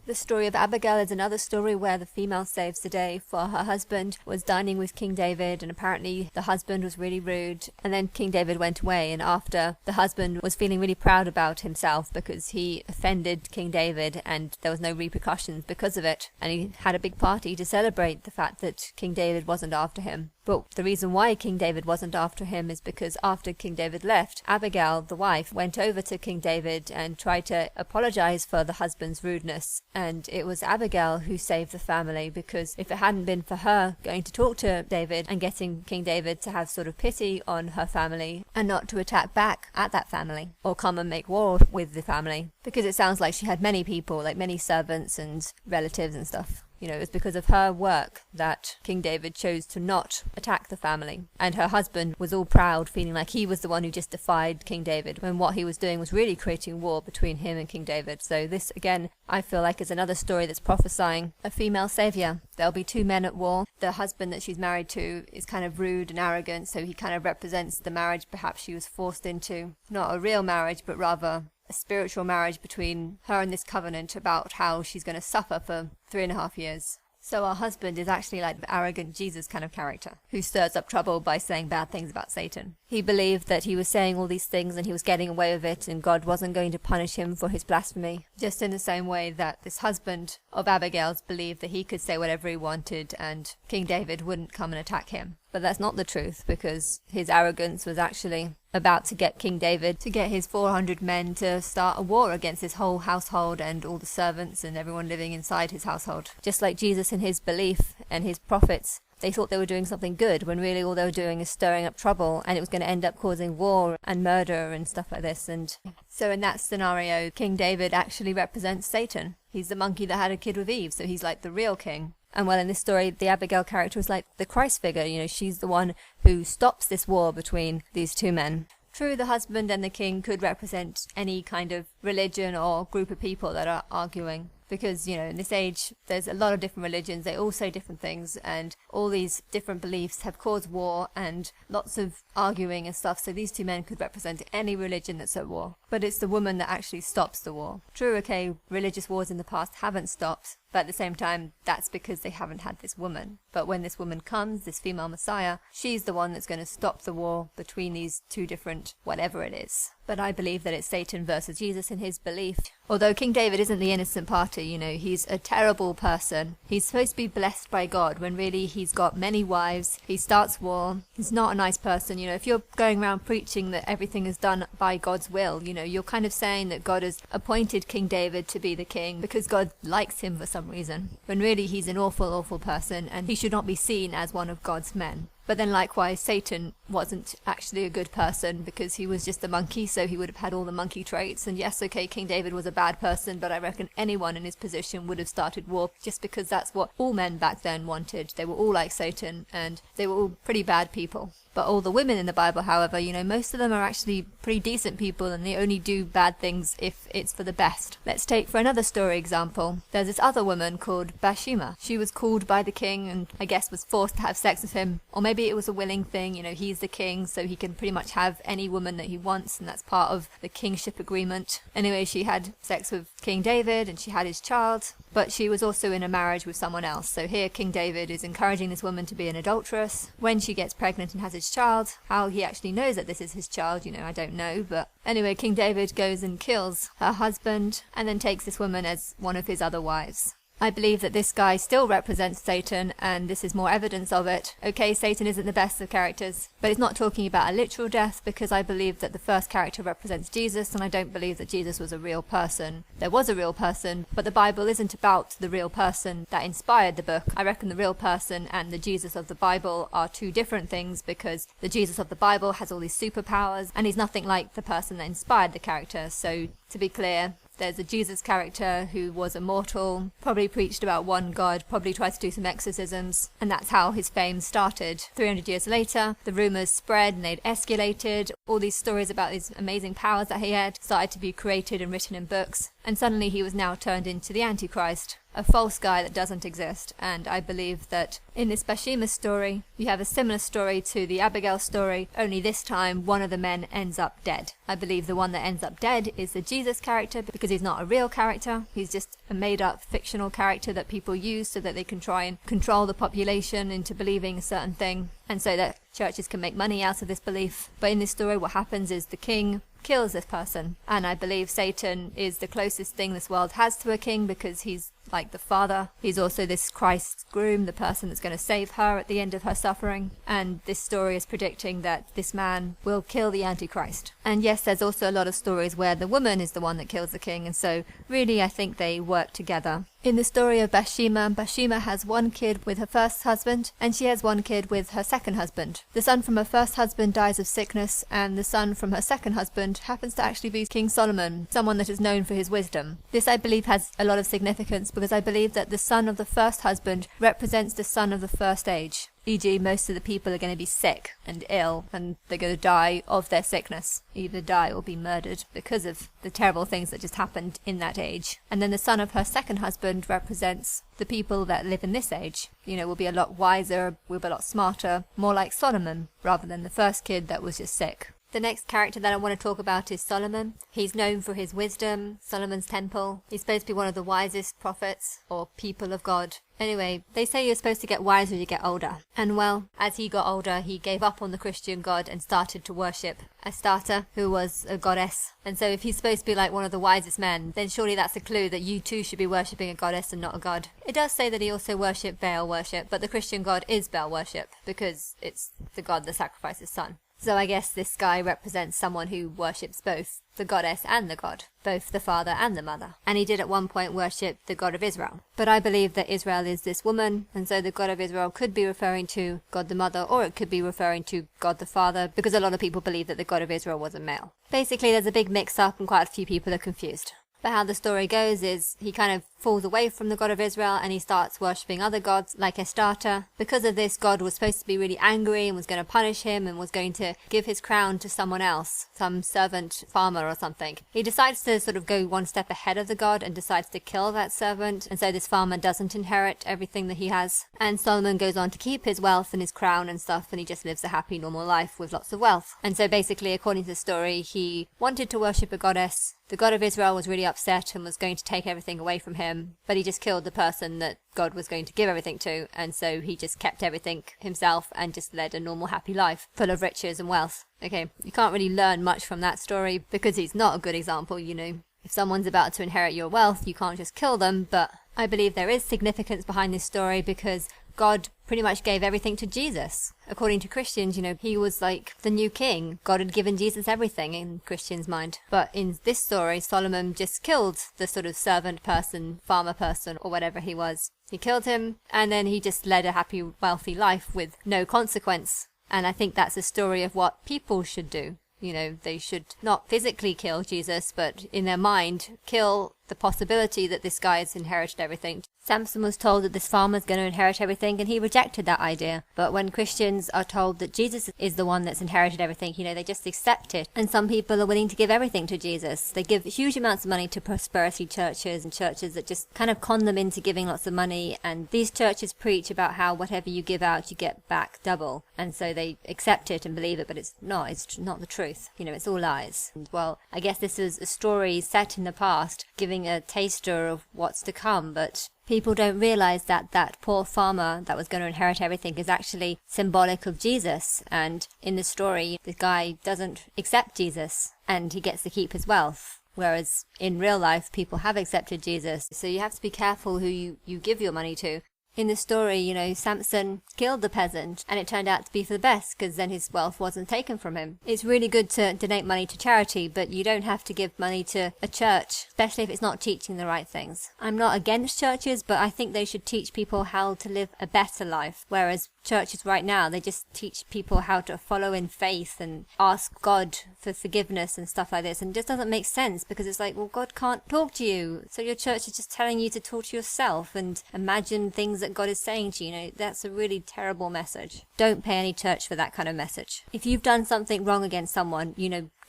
The story of Abigail is another story where the female saves the day, for her husband was dining with King David, and apparently the husband was really rude, and then King David went away, and after, the husband was feeling really proud about himself because he offended King David and there was no repercussions because of it, and he had a big party to celebrate the fact that King David wasn't after him. But the reason why King David wasn't after him is because after King David left, Abigail, the wife, went over to King David and tried to apologize for the husband's rudeness. And it was Abigail who saved the family, because if it hadn't been for her going to talk to David and getting King David to have sort of pity on her family and not to attack back at that family or come and make war with the family, because it sounds like she had many people, like many servants and relatives and stuff. You know, it was because of her work that King David chose to not attack the family. And her husband was all proud, feeling like he was the one who just defied King David, when what he was doing was really creating war between him and King David. So this, again, I feel like is another story that's prophesying a female savior. There'll be two men at war. The husband that she's married to is kind of rude and arrogant, so he kind of represents the marriage perhaps she was forced into. Not a real marriage, but rather a spiritual marriage between her and this covenant about how she's going to suffer for 3.5 years. So our husband is actually like the arrogant Jesus kind of character, who stirs up trouble by saying bad things about Satan. He believed that he was saying all these things and he was getting away with it, and God wasn't going to punish him for his blasphemy, just in the same way that this husband of Abigail's believed that he could say whatever he wanted and King David wouldn't come and attack him. But that's not the truth, because his arrogance was actually about to get King David to get his 400 men to start a war against his whole household and all the servants and everyone living inside his household. Just like Jesus in his belief and his prophets, they thought they were doing something good when really all they were doing is stirring up trouble, and it was going to end up causing war and murder and stuff like this. And so in that scenario, King David actually represents Satan. He's the monkey that had a kid with Eve, so he's like the real king. And well, in this story, the Abigail character was like the Christ figure. You know, she's the one who stops this war between these two men. True, the husband and the king could represent any kind of religion or group of people that are arguing. Because, you know, in this age, there's a lot of different religions. They all say different things, and all these different beliefs have caused war and lots of arguing and stuff. So these two men could represent any religion that's at war. But it's the woman that actually stops the war. True, okay, religious wars in the past haven't stopped, but at the same time, that's because they haven't had this woman. But when this woman comes, this female Messiah, she's the one that's going to stop the war between these two different whatever it is. But I believe that it's Satan versus Jesus in his belief. Although King David isn't the innocent party, you know, he's a terrible person. He's supposed to be blessed by God when really he's got many wives. He starts war. He's not a nice person. You know, if you're going around preaching that everything is done by God's will, you know, you're kind of saying that God has appointed King David to be the king because God likes him for some reason. When really he's an awful, awful person, and he should not be seen as one of God's men. But then likewise, Satan wasn't actually a good person because he was just a monkey, so he would have had all the monkey traits. And yes, okay, King David was a bad person, but I reckon anyone in his position would have started war just because that's what all men back then wanted. They were all like Satan, and they were all pretty bad people. But all the women in the Bible, however, you know, most of them are actually pretty decent people, and they only do bad things if it's for the best. Let's take for another story example. There's this other woman called Bathsheba. She was called by the king and I guess was forced to have sex with him. Or maybe it was a willing thing, you know, he's the king, so he can pretty much have any woman that he wants, and that's part of the kingship agreement. Anyway, she had sex with King David and she had his child, but she was also in a marriage with someone else. So here King David is encouraging this woman to be an adulteress. When she gets pregnant and has his child, how he actually knows that this is his child, you know, I don't know, but anyway, King David goes and kills her husband and then takes this woman as one of his other wives. I believe that this guy still represents Satan, and this is more evidence of it. Okay, Satan isn't the best of characters, but it's not talking about a literal death, because I believe that the first character represents Jesus, and I don't believe that Jesus was a real person. There was a real person, but the Bible isn't about the real person that inspired the book. I reckon the real person and the Jesus of the Bible are two different things, because the Jesus of the Bible has all these superpowers, and he's nothing like the person that inspired the character. So, to be clear, there's a Jesus character who was immortal, probably preached about one God, probably tried to do some exorcisms, and that's how his fame started. 300 years later, the rumours spread and they'd escalated. All these stories about these amazing powers that he had started to be created and written in books, and suddenly he was now turned into the Antichrist, a false guy that doesn't exist. And I believe that in this Bathsheba story, you have a similar story to the Abigail story, only this time one of the men ends up dead. I believe the one that ends up dead is the Jesus character, because he's not a real character. He's just a made-up fictional character that people use so that they can try and control the population into believing a certain thing, and so that churches can make money out of this belief. But in this story, what happens is the king kills this person, and I believe Satan is the closest thing this world has to a king, because he's like the father. He's also this Christ's groom, the person that's going to save her at the end of her suffering. And this story is predicting that this man will kill the Antichrist. And yes, there's also a lot of stories where the woman is the one that kills the king, and so really I think they work together. In the story of Bathsheba, Bathsheba has one kid with her first husband, and she has one kid with her second husband. The son from her first husband dies of sickness, and the son from her second husband happens to actually be King Solomon, someone that is known for his wisdom. This, I believe, has a lot of significance, because I believe that the son of the first husband represents the son of the first age. E.g., most of the people are going to be sick and ill, and they're going to die of their sickness. Either die or be murdered because of the terrible things that just happened in that age. And then the son of her second husband represents the people that live in this age. Will be a lot wiser, will be a lot smarter, more like Solomon, rather than the first kid that was just sick. The next character that I want to talk about is Solomon. He's known for his wisdom, Solomon's temple. He's supposed to be one of the wisest prophets, or people of God. Anyway, they say you're supposed to get wiser as you get older. And well, as he got older, he gave up on the Christian God and started to worship Astarte, who was a goddess. And so if he's supposed to be like one of the wisest men, then surely that's a clue that you too should be worshipping a goddess and not a god. It does say that he also worshipped Baal worship, but the Christian God is Baal worship, because it's the god that sacrificed his son. So I guess this guy represents someone who worships both the goddess and the god, both the father and the mother. And he did at one point worship the God of Israel. But I believe that Israel is this woman, and so the God of Israel could be referring to God the mother, or it could be referring to God the father, because a lot of people believe that the God of Israel was a male. Basically, there's a big mix-up and quite a few people are confused. But how the story goes is he kind of falls away from the God of Israel and he starts worshipping other gods like Astarte. Because of this, God was supposed to be really angry and was going to punish him and was going to give his crown to someone else, some servant farmer or something. He decides to sort of go one step ahead of the god and decides to kill that servant, and so this farmer doesn't inherit everything that he has. And Solomon goes on to keep his wealth and his crown and stuff, and he just lives a happy normal life with lots of wealth. And so basically, according to the story, he wanted to worship a goddess. The God of Israel was really upset and was going to take everything away from him, but he just killed the person that God was going to give everything to, and so he just kept everything himself and just led a normal happy life, full of riches and wealth. Okay, you can't really learn much from that story, because he's not a good example, If someone's about to inherit your wealth, you can't just kill them, but I believe there is significance behind this story, because God pretty much gave everything to Jesus. According to Christians, he was like the new king. God had given Jesus everything in Christians' mind. But in this story, Solomon just killed the sort of servant person, farmer person, or whatever he was. He killed him, and then he just led a happy, wealthy life with no consequence. And I think that's a story of what people should do. They should not physically kill Jesus, but in their mind, kill the possibility that this guy has inherited everything. Samson was told that this farmer's going to inherit everything, and he rejected that idea. But when Christians are told that Jesus is the one that's inherited everything, they just accept it. And some people are willing to give everything to Jesus. They give huge amounts of money to prosperity churches and churches that just kind of con them into giving lots of money. And these churches preach about how whatever you give out, you get back double. And so they accept it and believe it, but it's not the truth. It's all lies. And well, I guess this is a story set in the past, giving a taster of what's to come, but people don't realize that that poor farmer that was going to inherit everything is actually symbolic of Jesus. And in the story, the guy doesn't accept Jesus and he gets to keep his wealth. Whereas in real life, people have accepted Jesus. So you have to be careful who you give your money to. In the story, Samson killed the peasant, and it turned out to be for the best, because then his wealth wasn't taken from him. It's really good to donate money to charity, but you don't have to give money to a church, especially if it's not teaching the right things. I'm not against churches, but I think they should teach people how to live a better life, whereas churches right now, they just teach people how to follow in faith and ask God for forgiveness and stuff like this, and it just doesn't make sense, because it's like, well, God can't talk to you, so your church is just telling you to talk to yourself and imagine things that God is saying to you. That's a really terrible message. Don't pay any church for that kind of message. If you've done something wrong against someone,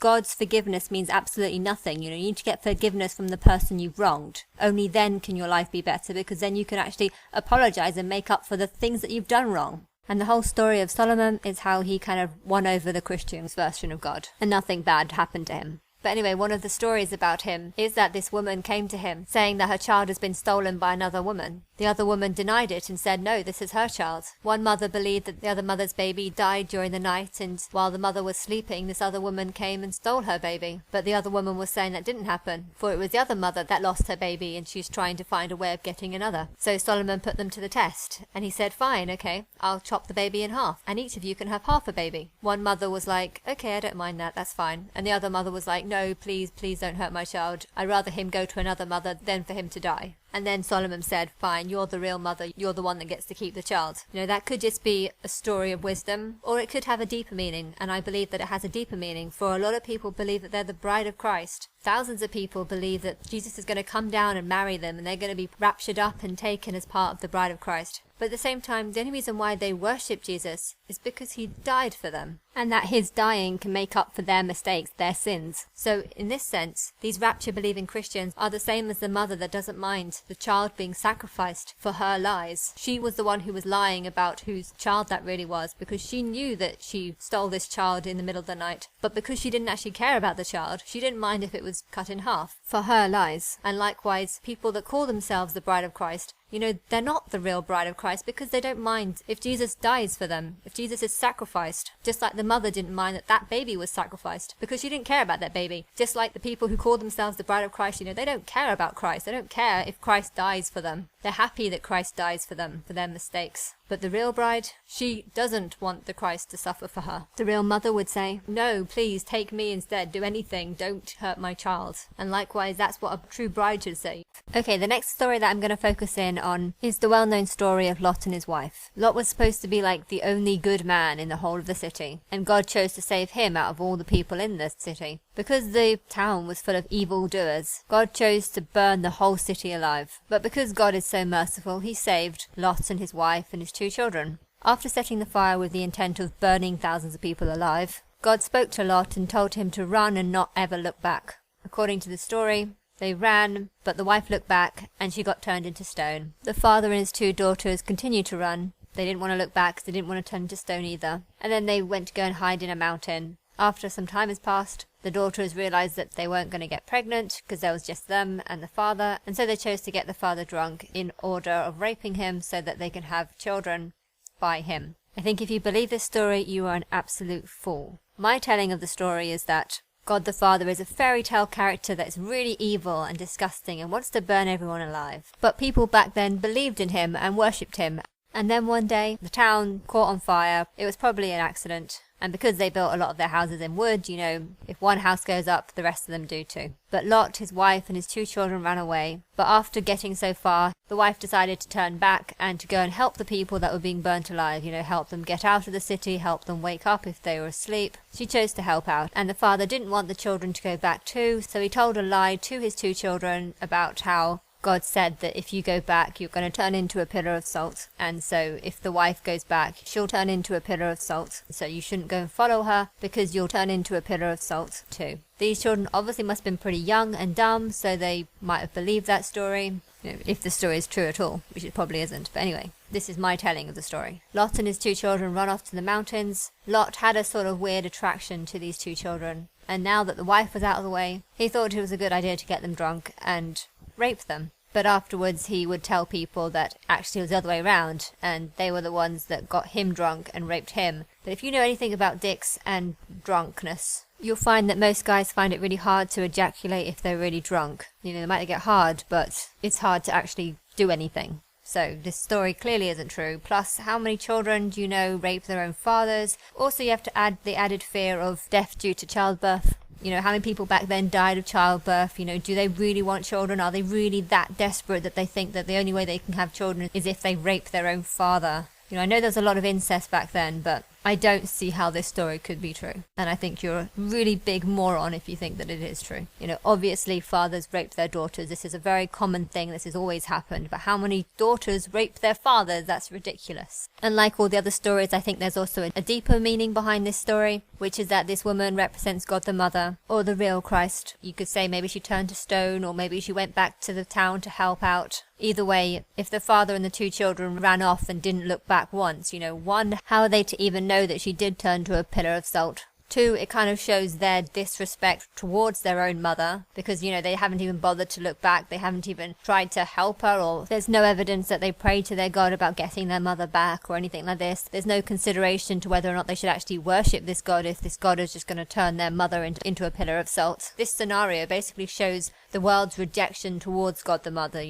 God's forgiveness means absolutely nothing. You need to get forgiveness from the person you've wronged. Only then can your life be better, because then you can actually apologize and make up for the things that you've done wrong. And the whole story of Solomon is how he kind of won over the Christians' version of God, and nothing bad happened to him. But anyway, one of the stories about him is that this woman came to him saying that her child has been stolen by another woman. The other woman denied it and said, no, this is her child. One mother believed that the other mother's baby died during the night, and while the mother was sleeping, this other woman came and stole her baby. But the other woman was saying that didn't happen, for it was the other mother that lost her baby, and she's trying to find a way of getting another. So Solomon put them to the test, and he said, fine, okay, I'll chop the baby in half, and each of you can have half a baby. One mother was like, okay, I don't mind that, that's fine. And the other mother was like, no, please don't hurt my child. I'd rather him go to another mother than for him to die. And then Solomon said, fine, you're the real mother, you're the one that gets to keep the child. That could just be a story of wisdom, or it could have a deeper meaning, and I believe that it has a deeper meaning, for a lot of people believe that they're the bride of Christ. Thousands of people believe that Jesus is going to come down and marry them, and they're going to be raptured up and taken as part of the bride of Christ. But at the same time, the only reason why they worship Jesus is because he died for them, and that his dying can make up for their mistakes, their sins. So in this sense, these rapture-believing Christians are the same as the mother that doesn't mind the child being sacrificed for her lies. She was the one who was lying about whose child that really was, because she knew that she stole this child in the middle of the night. But because she didn't actually care about the child, she didn't mind if it was cut in half for her lies. And likewise, people that call themselves the bride of Christ, they're not the real bride of Christ, because they don't mind if Jesus dies for them, if Jesus is sacrificed. Just like the mother didn't mind that that baby was sacrificed, because she didn't care about that baby. Just like the people who call themselves the bride of Christ, they don't care about Christ. They don't care if Christ dies for them. They're happy that Christ dies for them, for their mistakes. But the real bride, she doesn't want the Christ to suffer for her. The real mother would say, no, please take me instead, do anything, don't hurt my child. And likewise, that's what a true bride should say. Okay, the next story that I'm going to focus in on is the well-known story of Lot and his wife. Lot was supposed to be like the only good man in the whole of the city, and God chose to save him out of all the people in the city. Because the town was full of evildoers, God chose to burn the whole city alive. But because God is so merciful, he saved Lot and his wife and his 2 children. After setting the fire with the intent of burning thousands of people alive, God spoke to Lot and told him to run and not ever look back. According to the story, they ran, but the wife looked back and she got turned into stone. The father and his 2 daughters continued to run. They didn't want to look back because they didn't want to turn into stone either. And then they went to go and hide in a mountain. After some time has passed, the daughters realized that they weren't going to get pregnant because there was just them and the father, and so they chose to get the father drunk in order of raping him so that they can have children by him. I think if you believe this story, you are an absolute fool. My telling of the story is that God the Father is a fairy tale character that is really evil and disgusting and wants to burn everyone alive. But people back then believed in him and worshipped him. And then one day, the town caught on fire. It was probably an accident. And because they built a lot of their houses in wood, if one house goes up, the rest of them do too. But Lot, his wife, and his 2 children ran away. But after getting so far, the wife decided to turn back and to go and help the people that were being burnt alive. Help them get out of the city, help them wake up if they were asleep. She chose to help out. And the father didn't want the children to go back too, so he told a lie to his 2 children about how God said that if you go back, you're going to turn into a pillar of salt. And so if the wife goes back, she'll turn into a pillar of salt. So you shouldn't go and follow her because you'll turn into a pillar of salt too. These children obviously must have been pretty young and dumb, so they might have believed that story. If the story is true at all, which it probably isn't. But anyway, this is my telling of the story. Lot and his 2 children run off to the mountains. Lot had a sort of weird attraction to these 2 children. And now that the wife was out of the way, he thought it was a good idea to get them drunk and rape them. But afterwards he would tell people that actually it was the other way around, and they were the ones that got him drunk and raped him. But if you know anything about dicks and drunkenness, you'll find that most guys find it really hard to ejaculate if they're really drunk. They might get hard, but it's hard to actually do anything. So this story clearly isn't true. Plus, how many children do you know rape their own fathers? Also, you have to add the added fear of death due to childbirth. How many people back then died of childbirth? Do they really want children? Are they really that desperate that they think that the only way they can have children is if they rape their own father? I know there's a lot of incest back then, but I don't see how this story could be true. And I think you're a really big moron if you think that it is true. Obviously fathers raped their daughters. This is a very common thing. This has always happened. But how many daughters rape their fathers? That's ridiculous. And like all the other stories, I think there's also a deeper meaning behind this story, which is that this woman represents God the Mother, or the real Christ. You could say maybe she turned to stone, or maybe she went back to the town to help out. Either way, if the father and the two children ran off and didn't look back once, one, how are they to even know that she did turn to a pillar of salt? Two, it kind of shows their disrespect towards their own mother because, they haven't even bothered to look back. They haven't even tried to help her, or there's no evidence that they prayed to their God about getting their mother back or anything like this. There's no consideration to whether or not they should actually worship this God if this God is just going to turn their mother into a pillar of salt. This scenario basically shows the world's rejection towards God the Mother,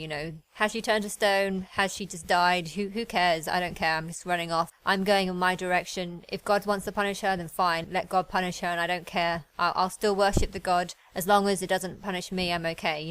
Has she turned to stone? Has she just died? Who cares? I don't care. I'm just running off. I'm going in my direction. If God wants to punish her, then fine. Let God punish her and I don't care. I'll still worship the God. As long as it doesn't punish me, I'm okay.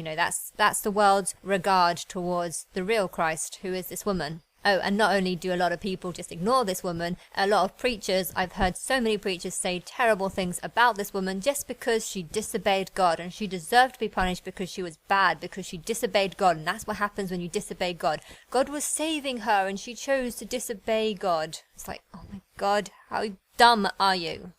That's the world's regard towards the real Christ, who is this woman. Oh, and not only do a lot of people just ignore this woman, a lot of preachers, I've heard so many preachers say terrible things about this woman just because she disobeyed God, and she deserved to be punished because she was bad, because she disobeyed God, and that's what happens when you disobey God. God was saving her and she chose to disobey God. It's like, oh my God, how dumb are you?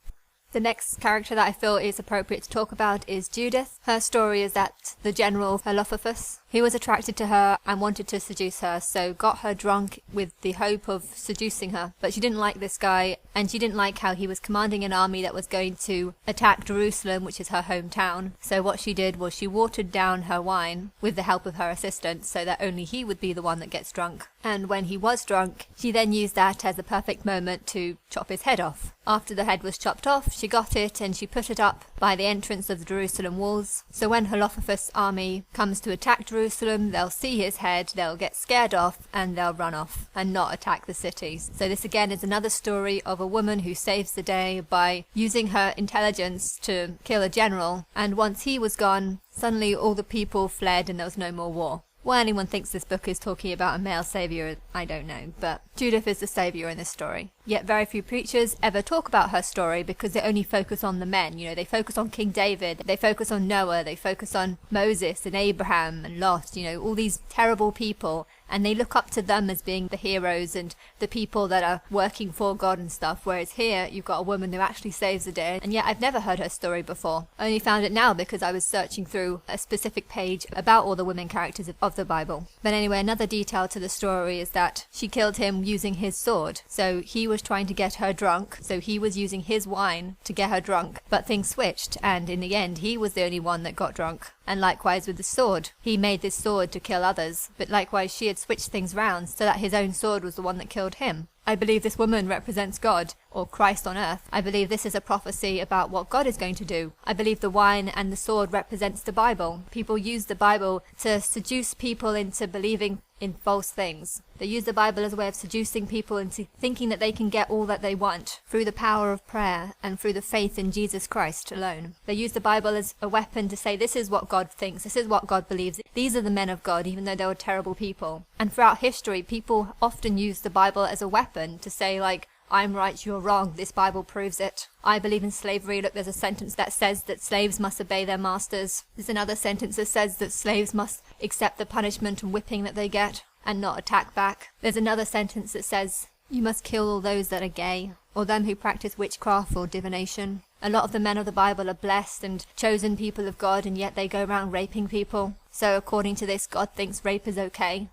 The next character that I feel is appropriate to talk about is Judith. Her story is that the general Philopaphus, he was attracted to her and wanted to seduce her, so got her drunk with the hope of seducing her. But she didn't like this guy, and she didn't like how he was commanding an army that was going to attack Jerusalem, which is her hometown. So what she did was she watered down her wine with the help of her assistant so that only he would be the one that gets drunk. And when he was drunk, she then used that as a perfect moment to chop his head off. After the head was chopped off, she got it and she put it up by the entrance of the Jerusalem walls. So when Philopaphus' army comes to attack Jerusalem, they'll see his head, they'll get scared off, and they'll run off and not attack the cities. So this again is another story of a woman who saves the day by using her intelligence to kill a general. And once he was gone, suddenly all the people fled and there was no more war. Why anyone thinks this book is talking about a male saviour, I don't know, but Judith is the saviour in this story. Yet very few preachers ever talk about her story because they only focus on the men. They focus on King David, they focus on Noah, they focus on Moses and Abraham and Lot, all these terrible people, and they look up to them as being the heroes and the people that are working for God and stuff, whereas here you've got a woman who actually saves the day, and yet I've never heard her story before. I only found it now because I was searching through a specific page about all the women characters of the Bible. But anyway, another detail to the story is that she killed him using his sword. So he was trying to get her drunk, so he was using his wine to get her drunk, but things switched, and in the end he was the only one that got drunk. And likewise with the sword. He made this sword to kill others, but likewise she had switched things round so that his own sword was the one that killed him. I believe this woman represents God, or Christ on earth. I believe this is a prophecy about what God is going to do. I believe the wine and the sword represents the Bible. People use the Bible to seduce people into believing in false things. They use the Bible as a way of seducing people into thinking that they can get all that they want through the power of prayer and through the faith in Jesus Christ alone. They use the Bible as a weapon to say this is what God thinks, this is what God believes, these are the men of God, even though they were terrible people. And throughout history, people often use the Bible as a weapon to say like, I'm right, you're wrong, this Bible proves it. I believe in slavery. Look, there's a sentence that says that slaves must obey their masters. There's another sentence that says that slaves must accept the punishment and whipping that they get and not attack back. There's another sentence that says you must kill all those that are gay, or them who practice witchcraft or divination. A lot of the men of the Bible are blessed and chosen people of God, and yet they go around raping people. So according to this, God thinks rape is okay.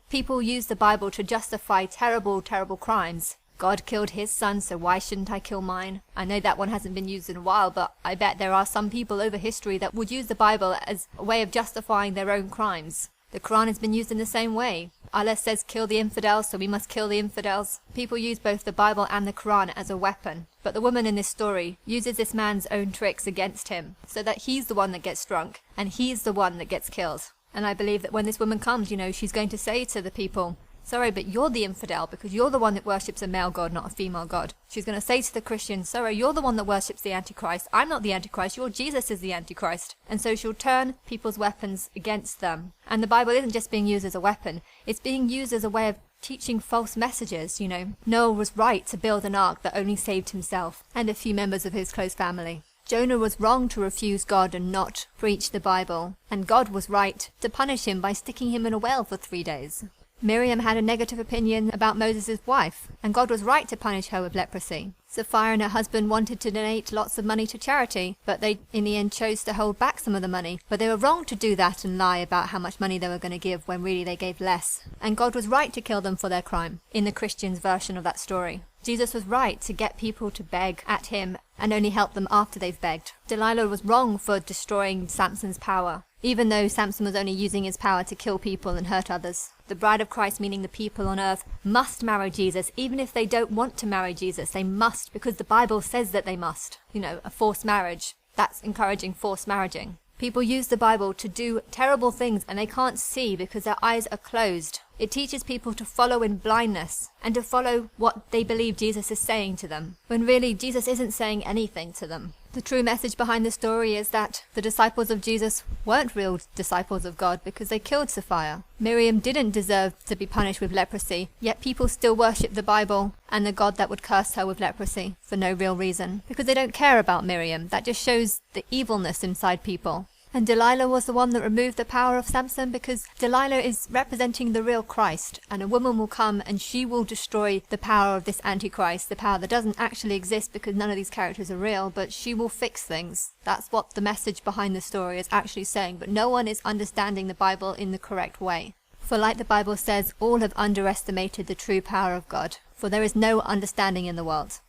People use the Bible to justify terrible, terrible crimes. God killed his son, so why shouldn't I kill mine? I know that one hasn't been used in a while, but I bet there are some people over history that would use the Bible as a way of justifying their own crimes. The Quran has been used in the same way. Allah says kill the infidels, so we must kill the infidels. People use both the Bible and the Quran as a weapon. But the woman in this story uses this man's own tricks against him, so that he's the one that gets drunk, and he's the one that gets killed. And I believe that when this woman comes, she's going to say to the people, sorry, but you're the infidel because you're the one that worships a male god, not a female god. She's going to say to the Christians, sorry, you're the one that worships the Antichrist. I'm not the Antichrist. Your Jesus is the Antichrist. And so she'll turn people's weapons against them. And the Bible isn't just being used as a weapon. It's being used as a way of teaching false messages, Noah was right to build an ark that only saved himself and a few members of his close family. Jonah was wrong to refuse God and not preach the Bible, and God was right to punish him by sticking him in a well for 3 days. Miriam had a negative opinion about Moses' wife, and God was right to punish her with leprosy. Sapphira and her husband wanted to donate lots of money to charity, but they in the end chose to hold back some of the money. But they were wrong to do that and lie about how much money they were going to give when really they gave less. And God was right to kill them for their crime, in the Christian's version of that story. Jesus was right to get people to beg at him and only help them after they've begged. Delilah was wrong for destroying Samson's power, even though Samson was only using his power to kill people and hurt others. The bride of Christ, meaning the people on earth, must marry Jesus. Even if they don't want to marry Jesus, they must, because the Bible says that they must. A forced marriage. That's encouraging forced marrying. People use the Bible to do terrible things and they can't see because their eyes are closed. It teaches people to follow in blindness and to follow what they believe Jesus is saying to them, when really Jesus isn't saying anything to them. The true message behind the story is that the disciples of Jesus weren't real disciples of God because they killed Sapphira. Miriam didn't deserve to be punished with leprosy, yet people still worship the Bible and the God that would curse her with leprosy for no real reason, because they don't care about Miriam. That just shows the evilness inside people. And Delilah was the one that removed the power of Samson, because Delilah is representing the real Christ, and a woman will come and she will destroy the power of this Antichrist, the power that doesn't actually exist because none of these characters are real, but she will fix things. That's what the message behind the story is actually saying, but no one is understanding the Bible in the correct way. For like the Bible says, all have underestimated the true power of God, for there is no understanding in the world.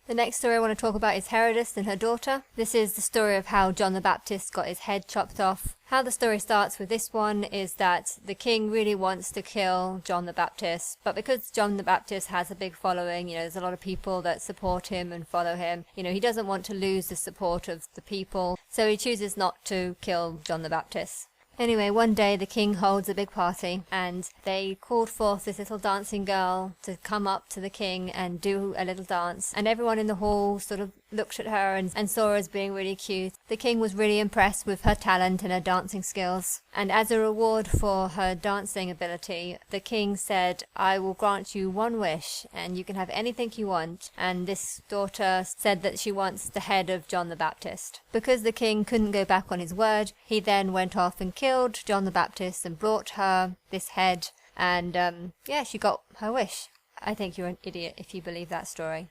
The next story I want to talk about is Herodes and her daughter. This is the story of how John the Baptist got his head chopped off. How the story starts with this one is that the king really wants to kill John the Baptist, but because John the Baptist has a big following, there's a lot of people that support him and follow him, he doesn't want to lose the support of the people, so he chooses not to kill John the Baptist. Anyway, one day the king holds a big party and they called forth this little dancing girl to come up to the king and do a little dance, and everyone in the hall sort of looked at her and saw her as being really cute. The king was really impressed with her talent and her dancing skills, and as a reward for her dancing ability, the king said, "I will grant you one wish and you can have anything you want." And this daughter said that she wants the head of John the Baptist. Because the king couldn't go back on his word, he then went off and killed John the Baptist and brought her this head, and she got her wish. I think you're an idiot if you believe that story.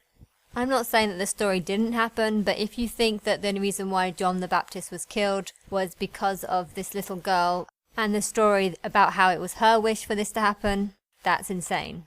I'm not saying that the story didn't happen, but if you think that the only reason why John the Baptist was killed was because of this little girl and the story about how it was her wish for this to happen, that's insane.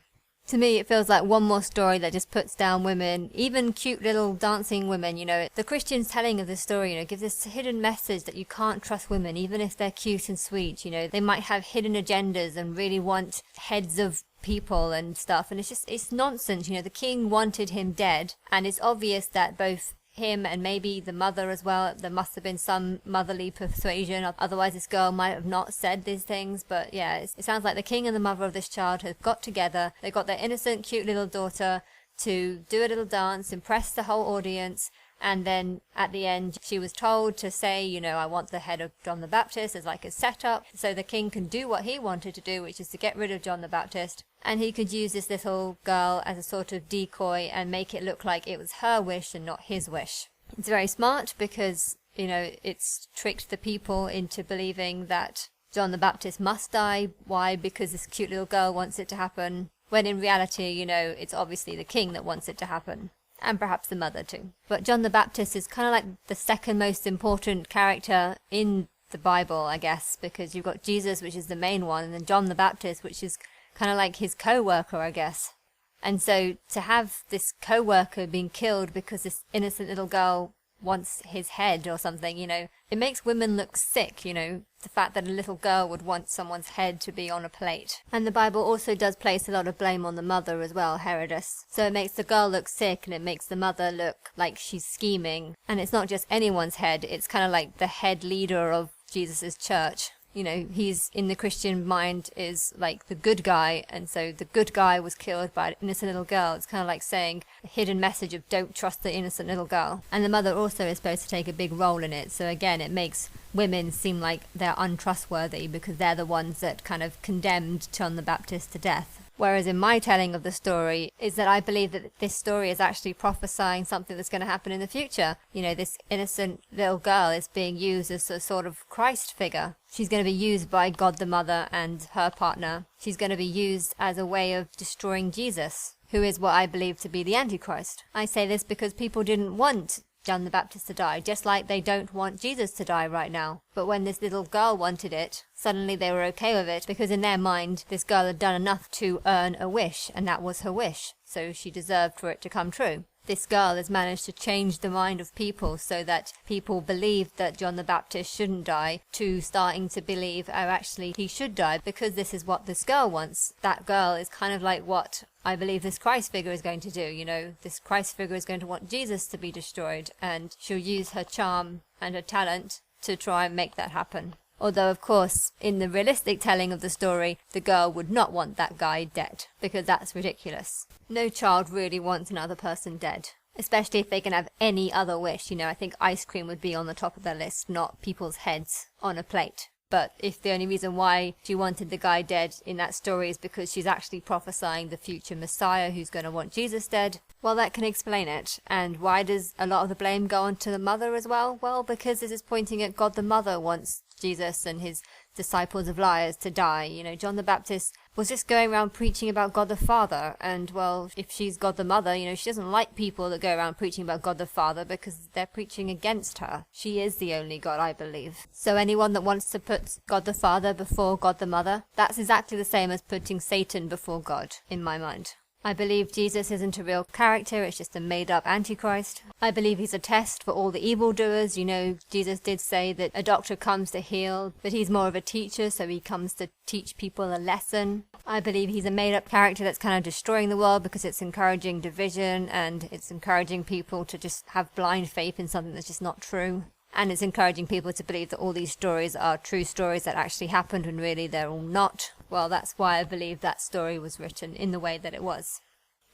To me, it feels like one more story that just puts down women, even cute little dancing women, The Christian's telling of this story, gives this hidden message that you can't trust women, even if they're cute and sweet, They might have hidden agendas and really want heads of people and stuff, and it's nonsense. The king wanted him dead, and it's obvious that both him and maybe the mother as well, there must have been some motherly persuasion, otherwise this girl might have not said these things. But yeah, it sounds like the king and the mother of this child have got together, they got their innocent cute little daughter to do a little dance, impress the whole audience, and then at the end she was told to say, I want the head of John the Baptist as like a setup, so the king can do what he wanted to do, which is to get rid of John the Baptist, and he could use this little girl as a sort of decoy and make it look like it was her wish and not his wish. It's very smart because, it's tricked the people into believing that John the Baptist must die. Why? Because this cute little girl wants it to happen, when in reality, it's obviously the king that wants it to happen. And perhaps the mother too. But John the Baptist is kind of like the second most important character in the Bible, I guess, because you've got Jesus, which is the main one, and then John the Baptist, which is kind of like his co-worker, I guess. And so to have this co-worker being killed because this innocent little girl wants his head or something, it makes women look sick, the fact that a little girl would want someone's head to be on a plate. And the Bible also does place a lot of blame on the mother as well, Herodes. So it makes the girl look sick and it makes the mother look like she's scheming. And it's not just anyone's head, it's kind of like the head leader of Jesus' church. He's in the Christian mind is like the good guy, and so the good guy was killed by an innocent little girl. It's kind of like saying a hidden message of don't trust the innocent little girl. And the mother also is supposed to take a big role in it. So again, it makes women seem like they're untrustworthy because they're the ones that kind of condemned John the Baptist to death. Whereas in my telling of the story is that I believe that this story is actually prophesying something that's going to happen in the future. You know, this innocent little girl is being used as a sort of Christ figure. She's going to be used by God the Mother and her partner. She's going to be used as a way of destroying Jesus, who is what I believe to be the Antichrist. I say this because people didn't want John the Baptist to die, just like they don't want Jesus to die right now. But when this little girl wanted it, suddenly they were okay with it, because in their mind, this girl had done enough to earn a wish, and that was her wish, so she deserved for it to come true. This girl has managed to change the mind of people so that people believed that John the Baptist shouldn't die to starting to believe, oh, actually, he should die because this is what this girl wants. That girl is kind of like what I believe this Christ figure is going to do. You know, this Christ figure is going to want Jesus to be destroyed, and she'll use her charm and her talent to try and make that happen. Although, of course, in the realistic telling of the story, the girl would not want that guy dead, because that's ridiculous. No child really wants another person dead, especially if they can have any other wish. You know, I think ice cream would be on the top of their list, not people's heads on a plate. But if the only reason why she wanted the guy dead in that story is because she's actually prophesying the future Messiah who's going to want Jesus dead, well, that can explain it. And why does a lot of the blame go on to the mother as well? Well, because this is pointing at God the Mother wants Jesus and his disciples of liars to die. You know, John the Baptist was just going around preaching about God the Father, and well, if she's God the Mother, you know, she doesn't like people that go around preaching about God the Father because they're preaching against her. She is the only God, I believe. So anyone that wants to put God the Father before God the Mother, that's exactly the same as putting Satan before God, in my mind. I believe Jesus isn't a real character, it's just a made-up Antichrist. I believe he's a test for all the evildoers. You know, Jesus did say that a doctor comes to heal, but he's more of a teacher, so he comes to teach people a lesson. I believe he's a made-up character that's kind of destroying the world because it's encouraging division, and it's encouraging people to just have blind faith in something that's just not true. And it's encouraging people to believe that all these stories are true stories that actually happened when really they're all not. Well, that's why I believe that story was written in the way that it was.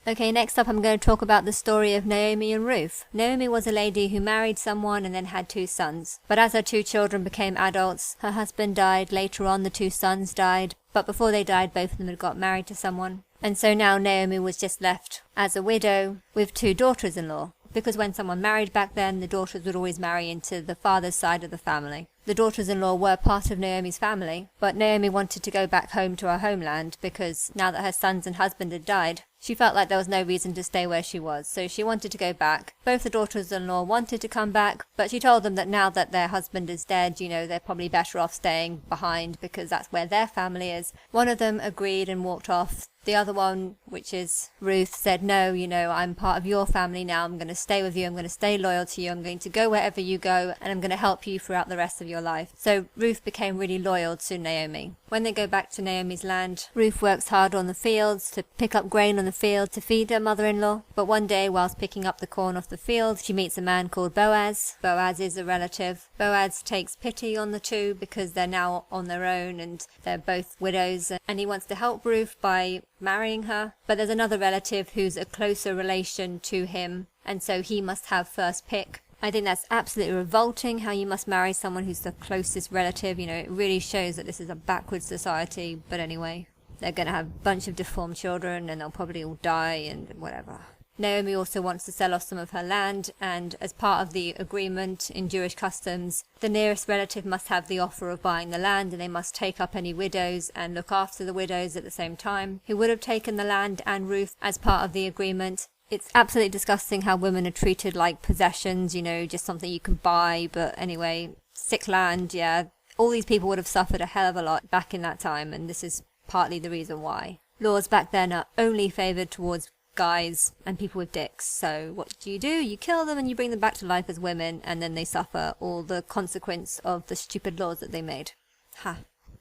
Okay, next up I'm going to talk about the story of Naomi and Ruth. Naomi was a lady who married someone and then had 2 sons. But as her 2 children became adults, her husband died. Later on, the 2 sons died. But before they died, both of them had got married to someone. And so now Naomi was just left as a widow with 2 daughters-in-law. Because when someone married back then, the daughters would always marry into the father's side of the family. The daughters-in-law were part of Naomi's family, but Naomi wanted to go back home to her homeland because now that her sons and husband had died, she felt like there was no reason to stay where she was, so she wanted to go back. Both the daughters-in-law wanted to come back, but she told them that now that their husband is dead, you know, they're probably better off staying behind because that's where their family is. One of them agreed and walked off. The other one, which is Ruth, said, no, you know, I'm part of your family now. I'm going to stay with you. I'm going to stay loyal to you. I'm going to go wherever you go, and I'm going to help you throughout the rest of your life. So Ruth became really loyal to Naomi. When they go back to Naomi's land, Ruth works hard on the fields to pick up grain on the field to feed her mother-in-law. But one day, whilst picking up the corn off the field, she meets a man called Boaz. Boaz is a relative. Boaz takes pity on the 2 because they're now on their own and they're both widows, and he wants to help Ruth by marrying her. But there's another relative who's a closer relation to him, and so he must have first pick. I think that's absolutely revolting, how you must marry someone who's the closest relative. You know, it really shows that this is a backward society. But anyway, they're going to have a bunch of deformed children and they'll probably all die and whatever. Naomi also wants to sell off some of her land, and as part of the agreement in Jewish customs, the nearest relative must have the offer of buying the land, and they must take up any widows and look after the widows at the same time, who would have taken the land and Ruth as part of the agreement. It's absolutely disgusting how women are treated like possessions, you know, just something you can buy. But anyway, sick land, yeah. All these people would have suffered a hell of a lot back in that time, and this is partly the reason why. Laws back then are only favoured towards guys and people with dicks. So what do? You kill them and you bring them back to life as women, and then they suffer all the consequence of the stupid laws that they made. Ha.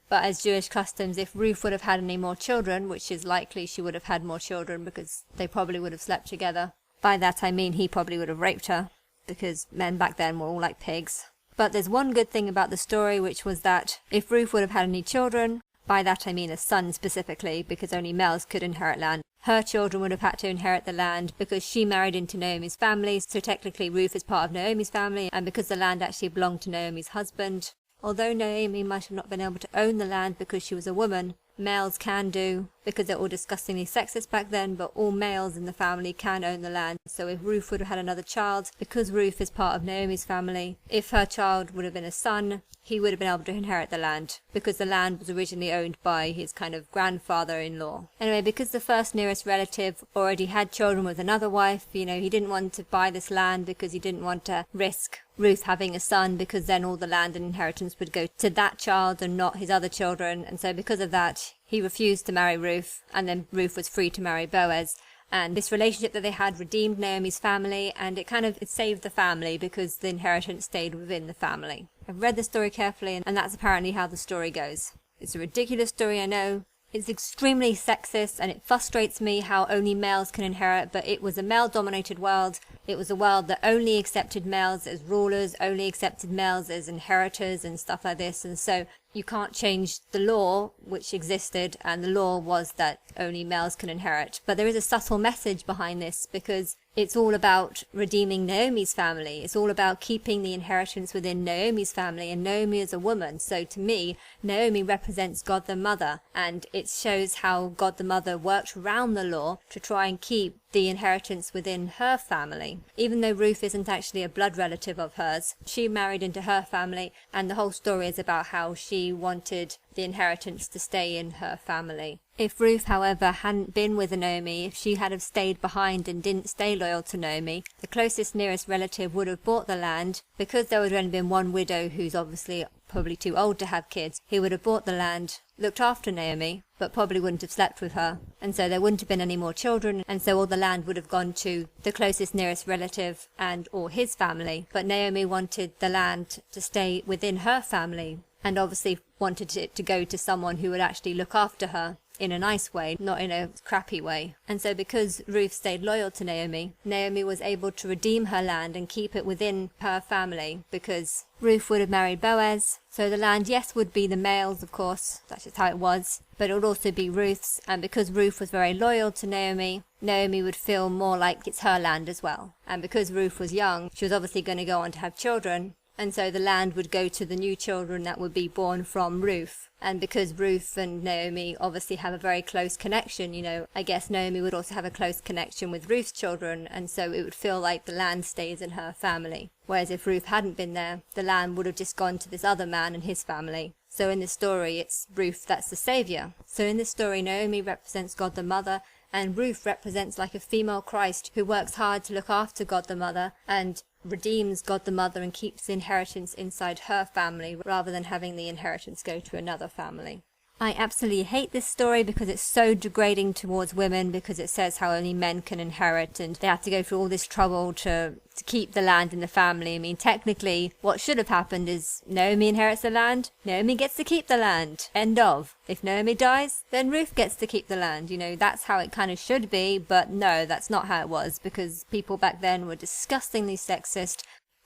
But as Jewish customs, if Ruth would have had any more children, which is likely she would have had more children because they probably would have slept together. By that I mean he probably would have raped her, because men back then were all like pigs. But there's one good thing about the story, which was that if Ruth would have had any children, by that I mean a son specifically, because only males could inherit land, her children would have had to inherit the land because she married into Naomi's family, so technically Ruth is part of Naomi's family, and because the land actually belonged to Naomi's husband. Although Naomi might have not been able to own the land because she was a woman, males can do, because they're all disgustingly sexist back then, but all males in the family can own the land. So if Ruth would have had another child, because Ruth is part of Naomi's family, if her child would have been a son, he would have been able to inherit the land, because the land was originally owned by his kind of grandfather-in-law. Anyway, because the first nearest relative already had children with another wife, he didn't want to buy this land because he didn't want to risk Ruth having a son, because then all the land and inheritance would go to that child and not his other children. And so because of that, he refused to marry Ruth, and then Ruth was free to marry Boaz. And this relationship that they had redeemed Naomi's family, and it saved the family because the inheritance stayed within the family. I've read the story carefully, and that's apparently how the story goes. It's a ridiculous story, I know. It's extremely sexist, and it frustrates me how only males can inherit, but it was a male-dominated world. It was a world that only accepted males as rulers, only accepted males as inheritors and stuff like this, and so you can't change the law which existed, and the law was that only males can inherit. But there is a subtle message behind this, because it's all about redeeming Naomi's family. It's all about keeping the inheritance within Naomi's family, and Naomi is a woman. So to me, Naomi represents God the Mother, and it shows how God the Mother worked around the law to try and keep the inheritance within her family. Even though Ruth isn't actually a blood relative of hers, she married into her family, and the whole story is about how she wanted the inheritance to stay in her family. If Ruth, however, hadn't been with Naomi, if she had have stayed behind and didn't stay loyal to Naomi, the closest nearest relative would have bought the land. Because there would have only been one widow who's obviously probably too old to have kids, he would have bought the land, looked after Naomi, but probably wouldn't have slept with her, and so there wouldn't have been any more children, and so all the land would have gone to the closest nearest relative and or his family. But Naomi wanted the land to stay within her family, and obviously wanted it to go to someone who would actually look after her in a nice way, not in a crappy way. And so because Ruth stayed loyal to Naomi, Naomi was able to redeem her land and keep it within her family, because Ruth would have married Boaz. So the land, yes, would be the males, of course, that's just how it was, but it would also be Ruth's. And because Ruth was very loyal to Naomi, Naomi would feel more like it's her land as well. And because Ruth was young, she was obviously going to go on to have children, and so the land would go to the new children that would be born from Ruth. And because Ruth and Naomi obviously have a very close connection, I guess Naomi would also have a close connection with Ruth's children, and so it would feel like the land stays in her family. Whereas if Ruth hadn't been there, the land would have just gone to this other man and his family. So in this story, it's Ruth that's the savior. So in this story, Naomi represents God the Mother, and Ruth represents like a female Christ who works hard to look after God the Mother and redeems God the Mother and keeps the inheritance inside her family rather than having the inheritance go to another family. I absolutely hate this story because it's so degrading towards women, because it says how only men can inherit and they have to go through all this trouble to keep the land in the family. I mean, technically, what should have happened is Naomi inherits the land, Naomi gets to keep the land. End of. If Naomi dies, then Ruth gets to keep the land. That's how it kind of should be, but no, that's not how it was, because people back then were disgustingly sexist,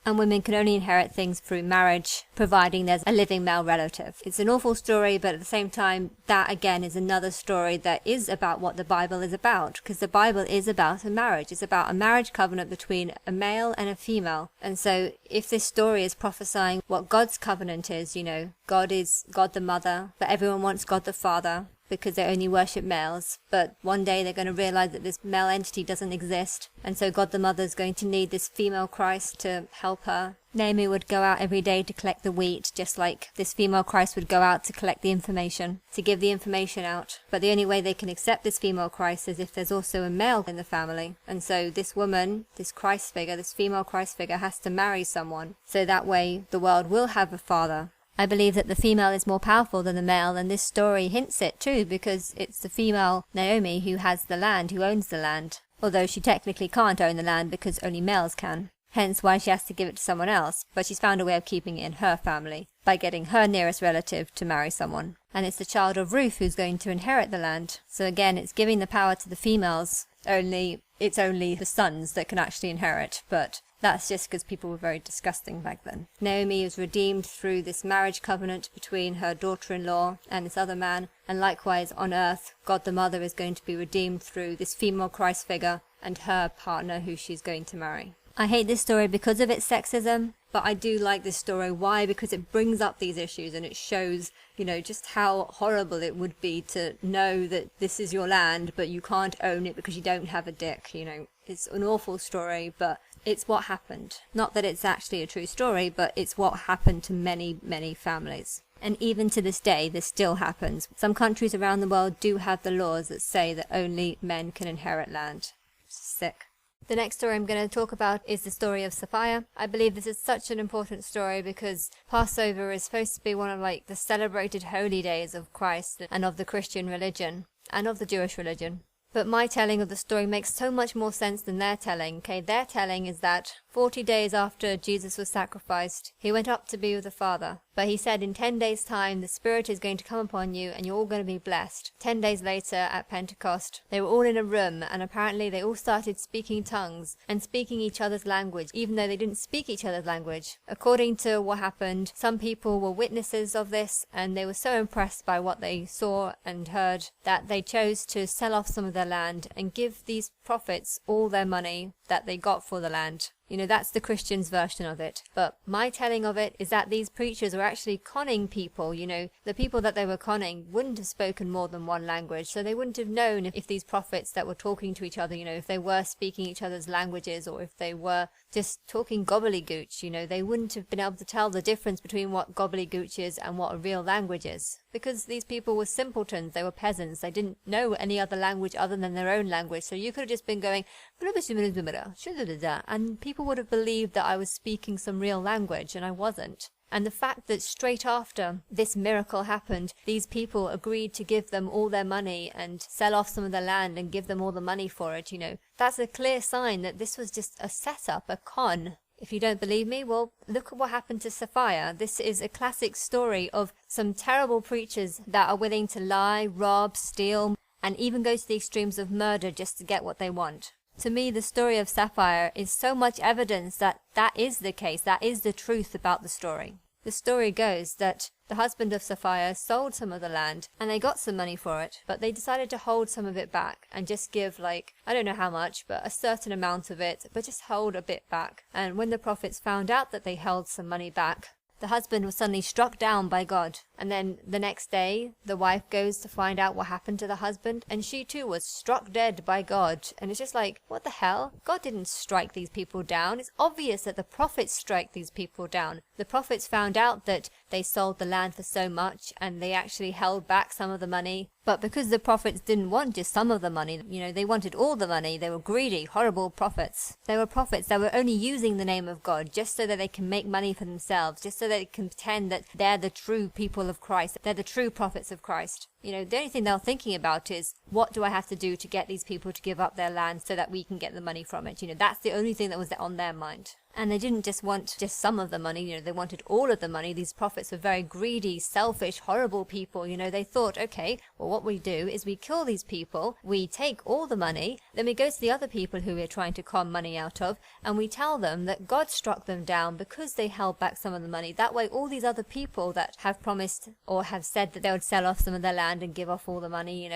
and women can only inherit things through marriage, providing there's a living male relative. It's an awful story, but at the same time, that again is another story that is about what the Bible is about, because the Bible is about a marriage. It's about a marriage covenant between a male and a female. And so if this story is prophesying what God's covenant is, God is God the Mother, but everyone wants God the Father, because they only worship males, but one day they're going to realize that this male entity doesn't exist, and so God the Mother is going to need this female Christ to help her. Naomi would go out every day to collect the wheat, just like this female Christ would go out to collect the information, to give the information out. But the only way they can accept this female Christ is if there's also a male in the family. And so this woman, this Christ figure, this female Christ figure, has to marry someone, so that way the world will have a father. I believe that the female is more powerful than the male, and this story hints it too, because it's the female Naomi who has the land, who owns the land. Although she technically can't own the land because only males can. Hence why she has to give it to someone else, but she's found a way of keeping it in her family, by getting her nearest relative to marry someone. And it's the child of Ruth who's going to inherit the land. So again, it's giving the power to the females, it's only the sons that can actually inherit, but that's just because people were very disgusting back then. Naomi is redeemed through this marriage covenant between her daughter-in-law and this other man, and likewise on earth, God the Mother is going to be redeemed through this female Christ figure and her partner who she's going to marry. I hate this story because of its sexism. But I do like this story. Why? Because it brings up these issues and it shows, just how horrible it would be to know that this is your land, but you can't own it because you don't have a dick. It's an awful story, but it's what happened. Not that it's actually a true story, but it's what happened to many, many families. And even to this day, this still happens. Some countries around the world do have the laws that say that only men can inherit land. Sick. The next story I'm going to talk about is the story of Sapphira. I believe this is such an important story because Passover is supposed to be one of the celebrated holy days of Christ and of the Christian religion and of the Jewish religion. But my telling of the story makes so much more sense than their telling. Okay, their telling is that 40 days after Jesus was sacrificed, he went up to be with the Father. But he said, in 10 days' time, the Spirit is going to come upon you and you're all going to be blessed. 10 days later, at Pentecost, they were all in a room and apparently they all started speaking tongues and speaking each other's language, even though they didn't speak each other's language. According to what happened, some people were witnesses of this and they were so impressed by what they saw and heard that they chose to sell off some of their land and give these prophets all their money that they got for the land. That's the Christian's version of it. But my telling of it is that these preachers were actually conning people. The people that they were conning wouldn't have spoken more than one language, so they wouldn't have known if these prophets that were talking to each other, if they were speaking each other's languages or if they were just talking gobbledygooch. They wouldn't have been able to tell the difference between what gobbledygooch is and what a real language is. Because these people were simpletons, they were peasants, they didn't know any other language other than their own language, so you could have just been going, and people would have believed that I was speaking some real language, and I wasn't. And the fact that straight after this miracle happened, these people agreed to give them all their money and sell off some of their land and give them all the money for it, that's a clear sign that this was just a setup, a con. If you don't believe me, well, look at what happened to Sapphira. This is a classic story of some terrible preachers that are willing to lie, rob, steal, and even go to the extremes of murder just to get what they want. To me, the story of Sapphira is so much evidence that that is the case, that is the truth about the story. The story goes that the husband of Sapphira sold some of the land and they got some money for it, but they decided to hold some of it back and just give I don't know how much, but a certain amount of it, but just hold a bit back. And when the prophets found out that they held some money back, the husband was suddenly struck down by God. And then the next day, the wife goes to find out what happened to the husband, and she too was struck dead by God. And it's just what the hell? God didn't strike these people down. It's obvious that the prophets strike these people down. The prophets found out that they sold the land for so much, and they actually held back some of the money. But because the prophets didn't want just some of the money, they wanted all the money. They were greedy, horrible prophets. They were prophets that were only using the name of God just so that they can make money for themselves, just so they can pretend that they're the true people of Christ, they're the true prophets of Christ. The only thing they're thinking about is, what do I have to do to get these people to give up their land so that we can get the money from it? That's the only thing that was on their mind. And they didn't just want just some of the money, they wanted all of the money. These prophets were very greedy, selfish, horrible people. They thought, okay, well, what we do is we kill these people, we take all the money, then we go to the other people who we're trying to con money out of, and we tell them that God struck them down because they held back some of the money. That way, all these other people that have promised or have said that they would sell off some of their land and give off all the money,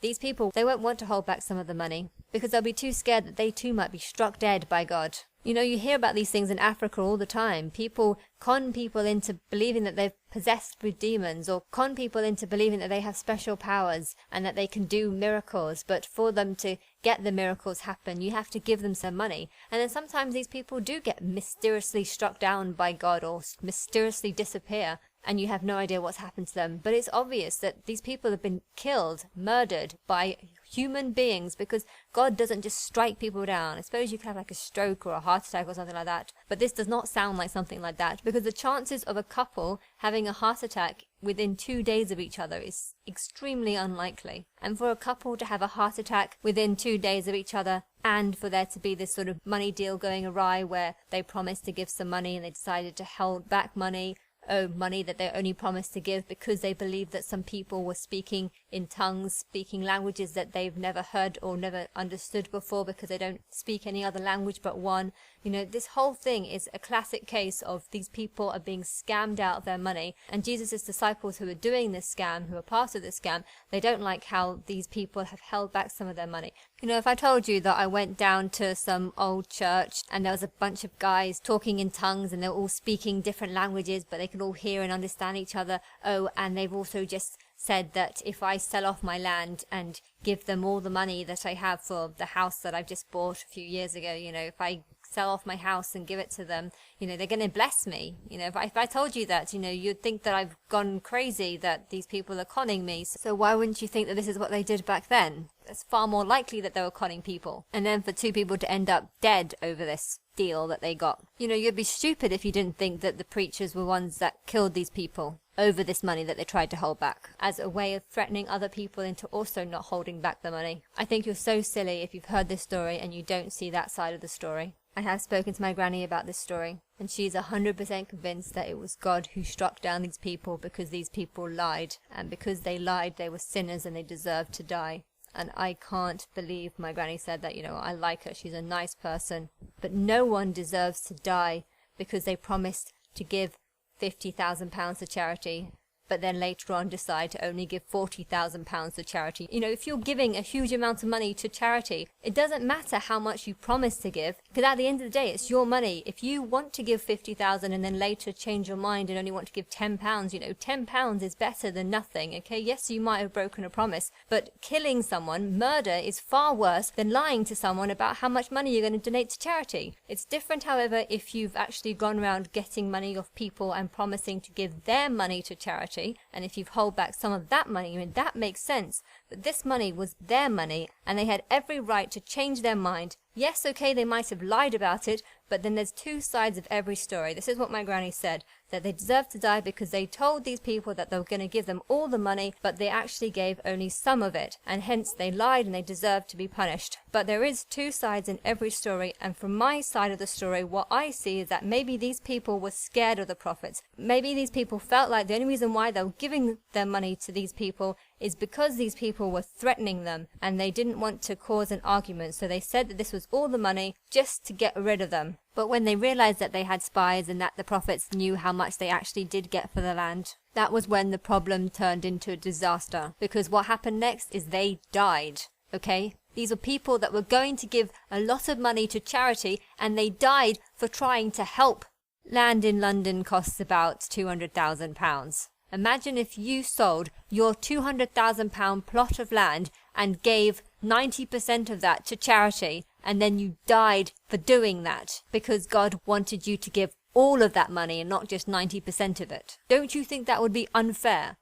these people, they won't want to hold back some of the money because they'll be too scared that they too might be struck dead by God. You hear about these things in Africa all the time. People con people into believing that they're possessed with demons, or con people into believing that they have special powers and that they can do miracles. But for them to get the miracles happen, you have to give them some money. And then sometimes these people do get mysteriously struck down by God or mysteriously disappear, and you have no idea what's happened to them. But it's obvious that these people have been killed, murdered by human beings, because God doesn't just strike people down. I suppose you could have a stroke or a heart attack or something like that, but this does not sound like something like that, because the chances of a couple having a heart attack within 2 days of each other is extremely unlikely. And for a couple to have a heart attack within 2 days of each other, and for there to be this sort of money deal going awry where they promised to give some money and they decided to hold back money that they only promised to give because they believed that some people were speaking in tongues, speaking languages that they've never heard or never understood before because they don't speak any other language but one. This whole thing is a classic case of these people are being scammed out of their money. And Jesus' disciples who are doing this scam, who are part of this scam, they don't like how these people have held back some of their money. If I told you that I went down to some old church and there was a bunch of guys talking in tongues and they're all speaking different languages, but they could all hear and understand each other. Oh, and they've also just said that if I sell off my land and give them all the money that I have for the house that I've just bought a few years ago, if I sell off my house and give it to them, they're going to bless me. If I told you that, you'd think that I've gone crazy, that these people are conning me. So why wouldn't you think that this is what they did back then? It's far more likely that they were conning people. And then for two people to end up dead over this deal that they got. You'd be stupid if you didn't think that the preachers were ones that killed these people over this money that they tried to hold back, as a way of threatening other people into also not holding back the money. I think you're so silly if you've heard this story and you don't see that side of the story. I have spoken to my granny about this story, and she's 100% convinced that it was God who struck down these people because these people lied, and because they lied they were sinners and they deserved to die. And I can't believe my granny said that. I like her, she's a nice person, but no one deserves to die because they promised to give £50,000 to charity, but then later on decide to only give £40,000 to charity. If you're giving a huge amount of money to charity, it doesn't matter how much you promise to give, because at the end of the day, it's your money. If you want to give 50,000 and then later change your mind and only want to give £10, £10 is better than nothing, okay? Yes, you might have broken a promise, but killing someone, murder, is far worse than lying to someone about how much money you're going to donate to charity. It's different, however, if you've actually gone around getting money off people and promising to give their money to charity. And if you've held back some of that money, that makes sense. But this money was their money, and they had every right to change their mind. Yes, okay, they might have lied about it, but then there's two sides of every story. This is what my granny said, that they deserved to die because they told these people that they were going to give them all the money, but they actually gave only some of it, and hence they lied and they deserved to be punished. But there is two sides in every story, and from my side of the story, what I see is that maybe these people were scared of the prophets. Maybe these people felt like the only reason why they were giving their money to these people is because these people were threatening them, and they didn't want to cause an argument, so they said that this was all the money just to get rid of them. But when they realized that they had spies and that the prophets knew how much they actually did get for the land, that was when the problem turned into a disaster. Because what happened next is they died, okay? These are people that were going to give a lot of money to charity, and they died for trying to help. Land in London costs about £200,000. Imagine if you sold your £200,000 plot of land and gave 90% of that to charity, and then you died for doing that because God wanted you to give all of that money and not just 90% of it. Don't you think that would be unfair?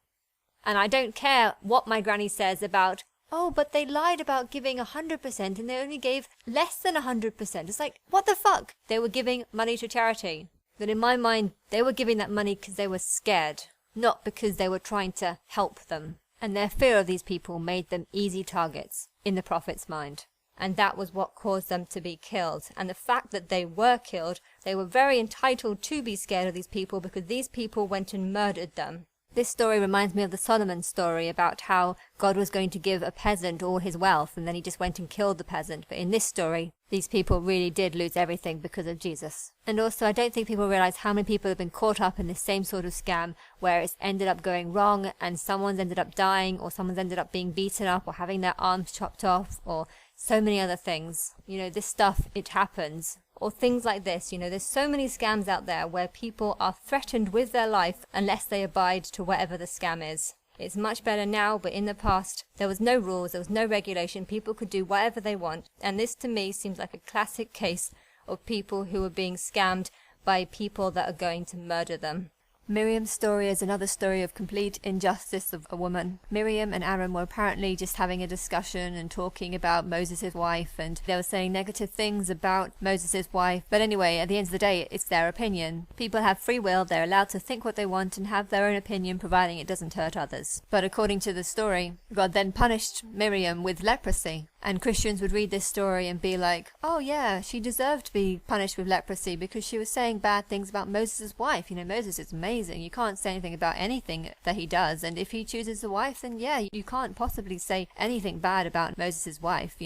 And I don't care what my granny says about, oh, but they lied about giving 100% and they only gave less than 100%. It's like, what the fuck? They were giving money to charity. But in my mind, they were giving that money because they were scared, not because they were trying to help them. And their fear of these people made them easy targets in the prophet's mind. And that was what caused them to be killed. And the fact that they were killed, they were very entitled to be scared of these people because these people went and murdered them. This story reminds me of the Solomon story about how God was going to give a peasant all his wealth and then he just went and killed the peasant. But in this story, these people really did lose everything because of Jesus. And also, I don't think people realize how many people have been caught up in the same sort of scam where it's ended up going wrong and someone's ended up dying or someone's ended up being beaten up or having their arms chopped off or so many other things. This stuff, it happens. Or things like this, there's so many scams out there where people are threatened with their life unless they abide to whatever the scam is. It's much better now, but in the past, there was no rules, there was no regulation, people could do whatever they want. And this to me seems like a classic case of people who are being scammed by people that are going to murder them. Miriam's story is another story of complete injustice of a woman. Miriam and Aaron were apparently just having a discussion and talking about Moses' wife, and they were saying negative things about Moses' wife. But anyway, at the end of the day, it's their opinion. People have free will, they're allowed to think what they want and have their own opinion, providing it doesn't hurt others. But according to the story, God then punished Miriam with leprosy. And Christians would read this story and be like, oh yeah, she deserved to be punished with leprosy because she was saying bad things about Moses' wife. Moses is amazing. You can't say anything about anything that he does. And if he chooses a wife, then yeah, you can't possibly say anything bad about Moses' wife,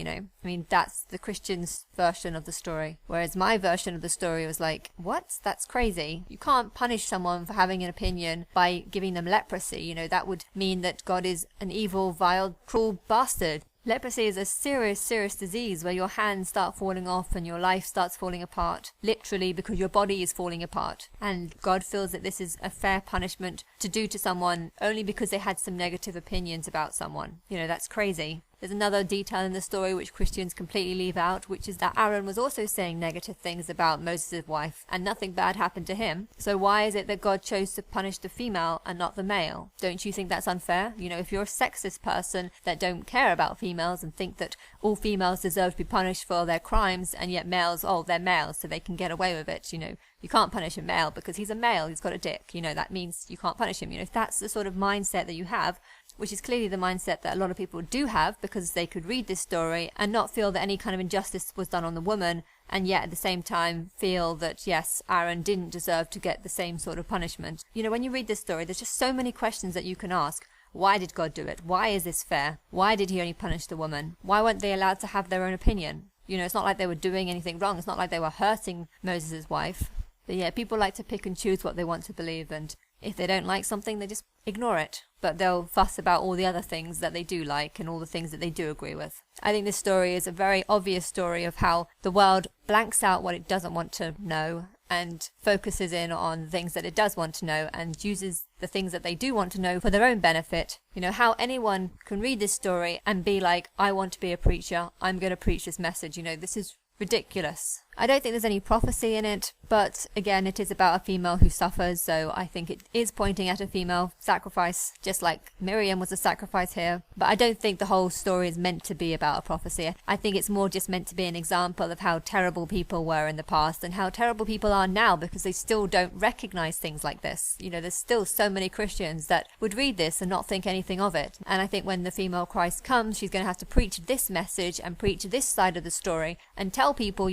that's the Christian's version of the story. Whereas my version of the story was like, what? That's crazy. You can't punish someone for having an opinion by giving them leprosy. That would mean that God is an evil, vile, cruel bastard. Leprosy is a serious, serious disease where your hands start falling off and your life starts falling apart, literally because your body is falling apart. And God feels that this is a fair punishment to do to someone only because they had some negative opinions about someone. That's crazy. There's another detail in the story which Christians completely leave out, which is that Aaron was also saying negative things about Moses' wife, and nothing bad happened to him. So why is it that God chose to punish the female and not the male? Don't you think that's unfair? If you're a sexist person that don't care about females and think that all females deserve to be punished for their crimes, and yet males, they're males, so they can get away with it, you can't punish a male because he's a male, he's got a dick, that means you can't punish him. If that's the sort of mindset that you have, which is clearly the mindset that a lot of people do have, because they could read this story and not feel that any kind of injustice was done on the woman, and yet at the same time feel that, yes, Aaron didn't deserve to get the same sort of punishment. When you read this story, there's just so many questions that you can ask. Why did God do it? Why is this fair? Why did he only punish the woman? Why weren't they allowed to have their own opinion? It's not like they were doing anything wrong. It's not like they were hurting Moses' wife. But yeah, people like to pick and choose what they want to believe, and if they don't like something, they just ignore it. But they'll fuss about all the other things that they do like and all the things that they do agree with. I think this story is a very obvious story of how the world blanks out what it doesn't want to know and focuses in on things that it does want to know and uses the things that they do want to know for their own benefit. How anyone can read this story and be like, I want to be a preacher, I'm going to preach this message. This is ridiculous. I don't think there's any prophecy in it, but again, it is about a female who suffers, so I think it is pointing at a female sacrifice, just like Miriam was a sacrifice here. But I don't think the whole story is meant to be about a prophecy. I think it's more just meant to be an example of how terrible people were in the past and how terrible people are now, because they still don't recognize things like this. There's still so many Christians that would read this and not think anything of it. And I think when the female Christ comes, she's going to have to preach this message and preach this side of the story and tell people,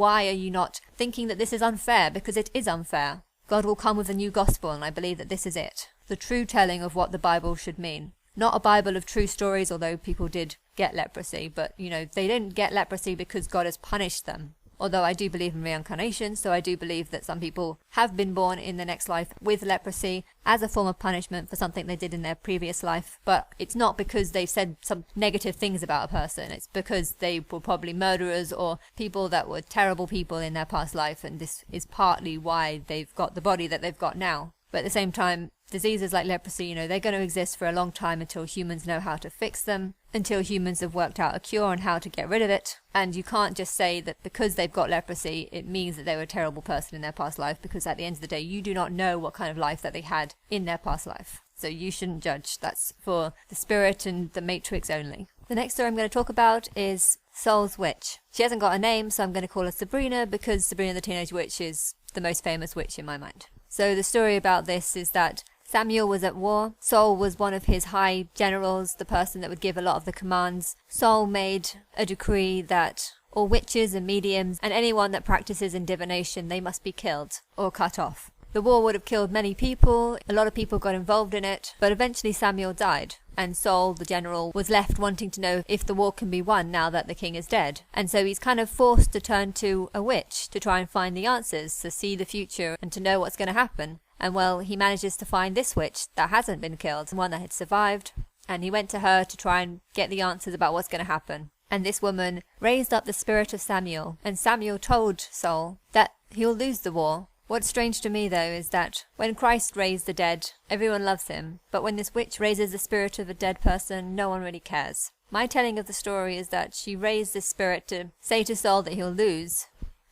why are you not thinking that this is unfair? Because it is unfair. God will come with a new gospel, and I believe that this is it. The true telling of what the Bible should mean. Not a Bible of true stories, although people did get leprosy, but, they didn't get leprosy because God has punished them. Although I do believe in reincarnation, so I do believe that some people have been born in the next life with leprosy as a form of punishment for something they did in their previous life. But it's not because they've said some negative things about a person. It's because they were probably murderers or people that were terrible people in their past life, and this is partly why they've got the body that they've got now. But at the same time, diseases like leprosy, they're going to exist for a long time until humans know how to fix them, until humans have worked out a cure on how to get rid of it. And you can't just say that because they've got leprosy, it means that they were a terrible person in their past life, because at the end of the day, you do not know what kind of life that they had in their past life. So you shouldn't judge. That's for the spirit and the matrix only. The next story I'm going to talk about is Saul's witch. She hasn't got a name, so I'm going to call her Sabrina, because Sabrina the Teenage Witch is the most famous witch in my mind. So the story about this is that Samuel was at war. Saul was one of his high generals, the person that would give a lot of the commands. Saul made a decree that all witches and mediums and anyone that practices in divination, they must be killed or cut off. The war would have killed many people. A lot of people got involved in it, but eventually Samuel died. And Saul, the general, was left wanting to know if the war can be won now that the king is dead. And so he's kind of forced to turn to a witch to try and find the answers, to see the future and to know what's going to happen. And well, he manages to find this witch that hasn't been killed, one that had survived. And he went to her to try and get the answers about what's going to happen. And this woman raised up the spirit of Samuel. And Samuel told Saul that he'll lose the war. What's strange to me, though, is that when Christ raised the dead, everyone loves him. But when this witch raises the spirit of a dead person, no one really cares. My telling of the story is that she raised this spirit to say to Saul that he'll lose.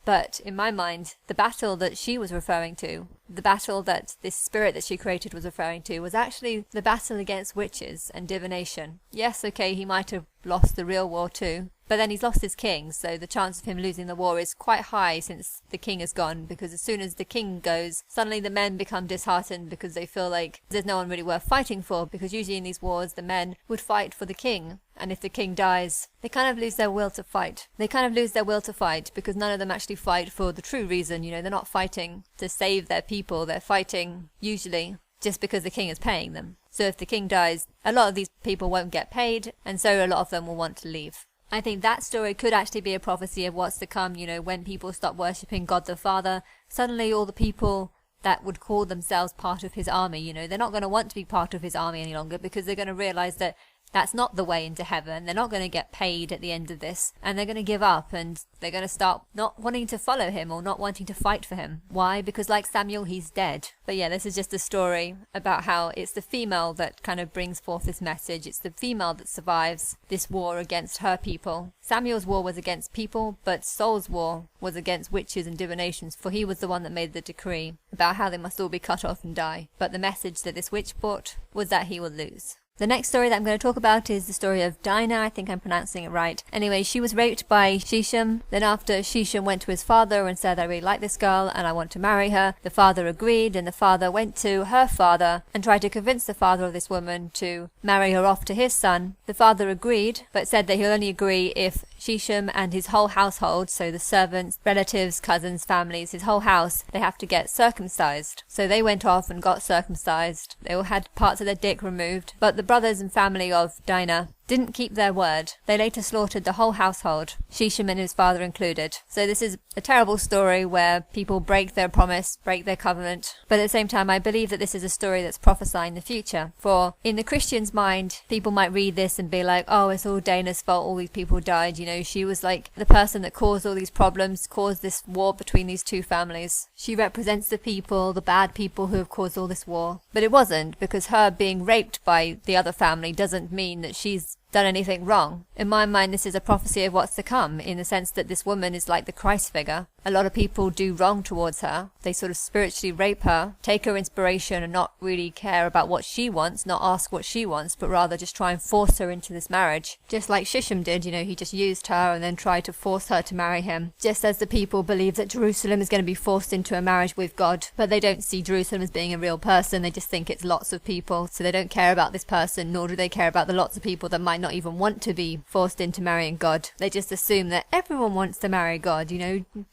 But in my mind, the battle that she was referring to, the battle that this spirit that she created was referring to, was actually the battle against witches and divination. Yes, okay, he might have lost the real war too, but then he's lost his king, so the chance of him losing the war is quite high since the king is gone, because as soon as the king goes, suddenly the men become disheartened because they feel like there's no one really worth fighting for, because usually in these wars the men would fight for the king. and if the king dies, they kind of lose their will to fight. They kind of lose their will to fight because none of them actually fight for the true reason. They're not fighting to save their people. They're fighting usually just because the king is paying them. So if the king dies, a lot of these people won't get paid, and so a lot of them will want to leave. I think that story could actually be a prophecy of what's to come. When people stop worshipping God the Father, suddenly all the people that would call themselves part of his army, they're not going to want to be part of his army any longer because they're going to realize that that's not the way into heaven. They're not going to get paid at the end of this, and they're going to give up, and they're going to start not wanting to follow him or not wanting to fight for him. Why? Because like Samuel, he's dead. But yeah, this is just a story about how it's the female that kind of brings forth this message. It's the female that survives this war against her people. Samuel's war was against people, but Saul's war was against witches and divinations, for he was the one that made the decree about how they must all be cut off and die. But the message that this witch brought was that he would lose. The next story that I'm going to talk about is the story of Dinah. I think I'm pronouncing it right. Anyway, she was raped by Sheshem. Then after Sheshem went to his father and said, I really like this girl and I want to marry her, the father agreed, and the father went to her father and tried to convince the father of this woman to marry her off to his son. The father agreed, but said that he'll only agree if Sheshem and his whole household, so the servants, relatives, cousins, families, his whole house, they have to get circumcised. So they went off and got circumcised. They all had parts of their dick removed, but the brothers and family of Dinah didn't keep their word. They later slaughtered the whole household, Sheshem and his father included. So this is a terrible story where people break their promise, break their covenant. But at the same time, I believe that this is a story that's prophesying the future. For in the Christian's mind, people might read this and be like, oh, it's all Dinah's fault, all these people died. She was like the person that caused all these problems, caused this war between these two families. She represents the people, the bad people who have caused all this war. But it wasn't, because her being raped by the other family doesn't mean that she's done anything wrong. In my mind, this is a prophecy of what's to come, in the sense that this woman is like the Christ figure. A lot of people do wrong towards her. They sort of spiritually rape her, take her inspiration and not really care about what she wants, not ask what she wants, but rather just try and force her into this marriage. Just like Sheshem did, he just used her and then tried to force her to marry him. Just as the people believe that Jerusalem is going to be forced into a marriage with God, but they don't see Jerusalem as being a real person. They just think it's lots of people, so they don't care about this person, nor do they care about the lots of people that might not even want to be forced into marrying God. They just assume that everyone wants to marry God.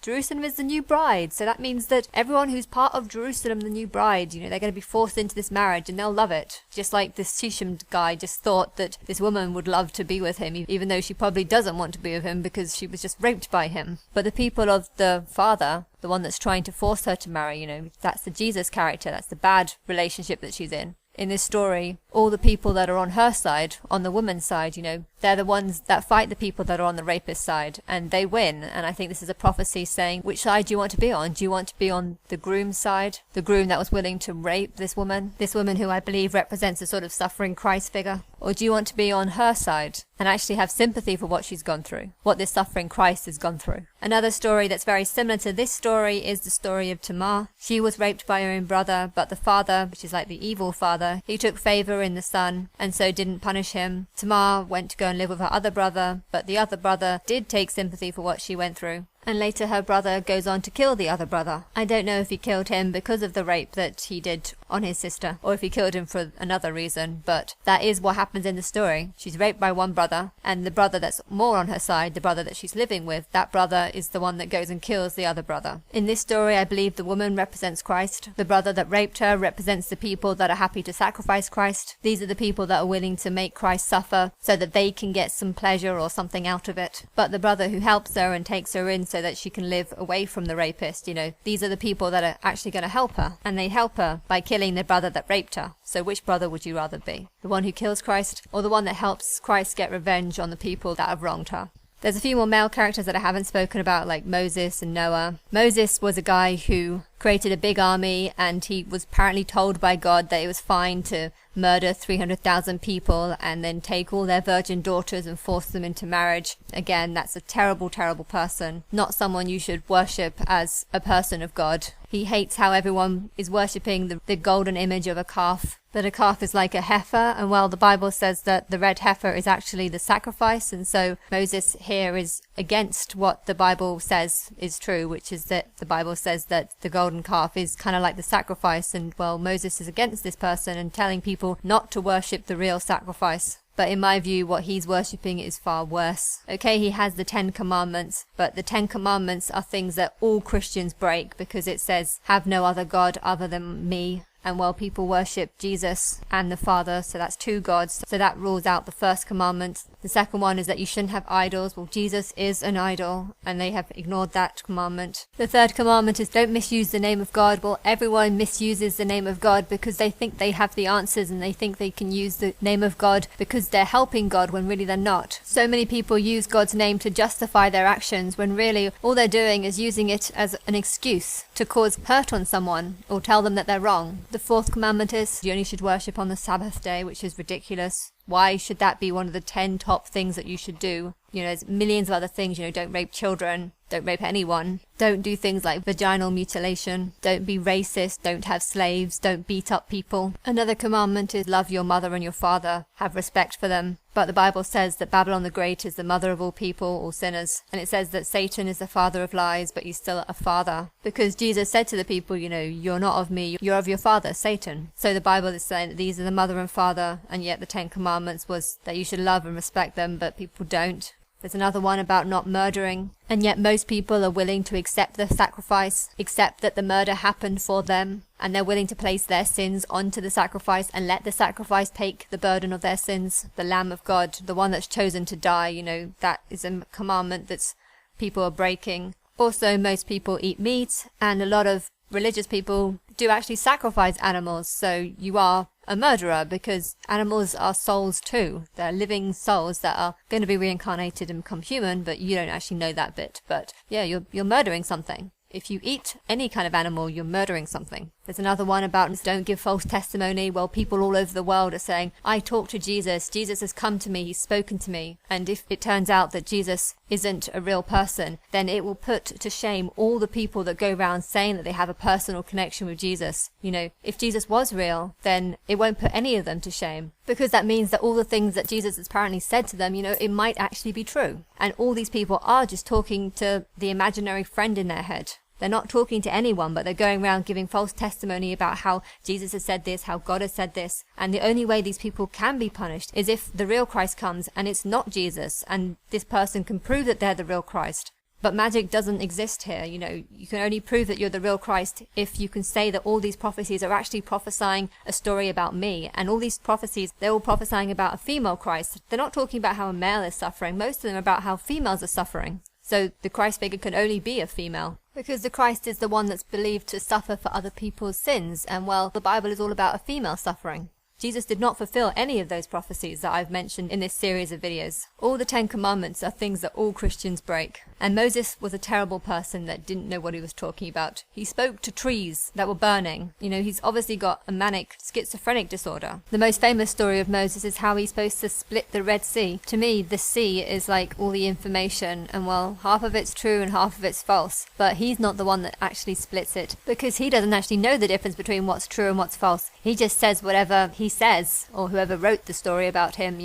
Jerusalem is the new bride, so that means that everyone who's part of Jerusalem, the new bride, they're going to be forced into this marriage and they'll love it. Just like this Sheshem guy just thought that this woman would love to be with him, even though she probably doesn't want to be with him because she was just raped by him. But the people of the father, the one that's trying to force her to marry, that's the Jesus character, that's the bad relationship that she's in. In this story, all the people that are on her side, on the woman's side, they're the ones that fight the people that are on the rapist side, and they win. And I think this is a prophecy saying, which side do you want to be on? Do you want to be on the groom's side? The groom that was willing to rape this woman who I believe represents a sort of suffering Christ figure? Or do you want to be on her side and actually have sympathy for what she's gone through, what this suffering Christ has gone through? Another story that's very similar to this story is the story of Tamar. She was raped by her own brother, but the father, which is like the evil father, he took favor in the son and so didn't punish him. Tamar went to go and live with her other brother, but the other brother did take sympathy for what she went through. And later her brother goes on to kill the other brother. I don't know if he killed him because of the rape that he did on his sister, or if he killed him for another reason, but that is what happens in the story. She's raped by one brother, and the brother that's more on her side, the brother that she's living with, that brother is the one that goes and kills the other brother. In this story, I believe the woman represents Christ. The brother that raped her represents the people that are happy to sacrifice Christ. These are the people that are willing to make Christ suffer so that they can get some pleasure or something out of it. But the brother who helps her and takes her in so that she can live away from the rapist, these are the people that are actually going to help her, and they help her by killing the brother that raped her. So which brother would you rather be? The one who kills Christ, or the one that helps Christ get revenge on the people that have wronged her? There's a few more male characters that I haven't spoken about, like Moses and Noah. Moses was a guy who created a big army, and he was apparently told by God that it was fine to murder 300,000 people and then take all their virgin daughters and force them into marriage. Again, that's a terrible, terrible person. Not someone you should worship as a person of God. He hates how everyone is worshipping the golden image of a calf. That a calf is like a heifer, and well, the Bible says that the red heifer is actually the sacrifice, and so Moses here is against what the Bible says is true, which is that the Bible says that the golden golden calf is kind of like the sacrifice, and well, Moses is against this person and telling people not to worship the real sacrifice. But in my view, what he's worshipping is far worse. Okay, he has the 10 Commandments, but the 10 Commandments are things that all Christians break, because it says, have no other God other than me. And well, people worship Jesus and the Father, so that's 2 gods. So that rules out the first commandment. The second one is that you shouldn't have idols. Well, Jesus is an idol, and they have ignored that commandment. The third commandment is don't misuse the name of God. Well, everyone misuses the name of God because they think they have the answers, and they think they can use the name of God because they're helping God when really they're not. So many people use God's name to justify their actions when really all they're doing is using it as an excuse to cause hurt on someone or tell them that they're wrong. The fourth commandment is you only should worship on the Sabbath day, which is ridiculous. Why should that be one of the 10 top things that you should do? You know, there's millions of other things, don't rape children, don't rape anyone, don't do things like vaginal mutilation, don't be racist, don't have slaves, don't beat up people. Another commandment is love your mother and your father, have respect for them. But the Bible says that Babylon the Great is the mother of all people, all sinners. And it says that Satan is the father of lies, but he's still a father. Because Jesus said to the people, you're not of me, you're of your father, Satan. So the Bible is saying that these are the mother and father, and yet the 10 Commandments was that you should love and respect them, but people don't. There's another one about not murdering, and yet most people are willing to accept the sacrifice, accept that the murder happened for them, and they're willing to place their sins onto the sacrifice and let the sacrifice take the burden of their sins. The Lamb of God, the one that's chosen to die, that is a commandment that people are breaking. Also, most people eat meat, and a lot of religious people do actually sacrifice animals, so you are a murderer, because animals are souls too. They're living souls that are going to be reincarnated and become human, but you don't actually know that bit. But yeah, you're murdering something. If you eat any kind of animal, you're murdering something. There's another one about don't give false testimony. Well, people all over the world are saying, I talked to Jesus. Jesus has come to me. He's spoken to me. And if it turns out that Jesus isn't a real person, then it will put to shame all the people that go around saying that they have a personal connection with Jesus. If Jesus was real, then it won't put any of them to shame, because that means that all the things that Jesus has apparently said to them, it might actually be true. And all these people are just talking to the imaginary friend in their head. They're not talking to anyone, but they're going around giving false testimony about how Jesus has said this, how God has said this. And the only way these people can be punished is if the real Christ comes and it's not Jesus, and this person can prove that they're the real Christ. But magic doesn't exist here. You can only prove that you're the real Christ if you can say that all these prophecies are actually prophesying a story about me. And all these prophecies, they're all prophesying about a female Christ. They're not talking about how a male is suffering. Most of them are about how females are suffering. So the Christ figure can only be a female, because the Christ is the one that's believed to suffer for other people's sins, and well, the Bible is all about a female suffering. Jesus did not fulfill any of those prophecies that I've mentioned in this series of videos. All the 10 Commandments are things that all Christians break. And Moses was a terrible person that didn't know what he was talking about. He spoke to trees that were burning. He's obviously got a manic schizophrenic disorder. The most famous story of Moses is how he's supposed to split the Red Sea. To me, the sea is like all the information, and well, half of it's true and half of it's false. But he's not the one that actually splits it, because he doesn't actually know the difference between what's true and what's false. He just says whatever he says, or whoever wrote the story about him,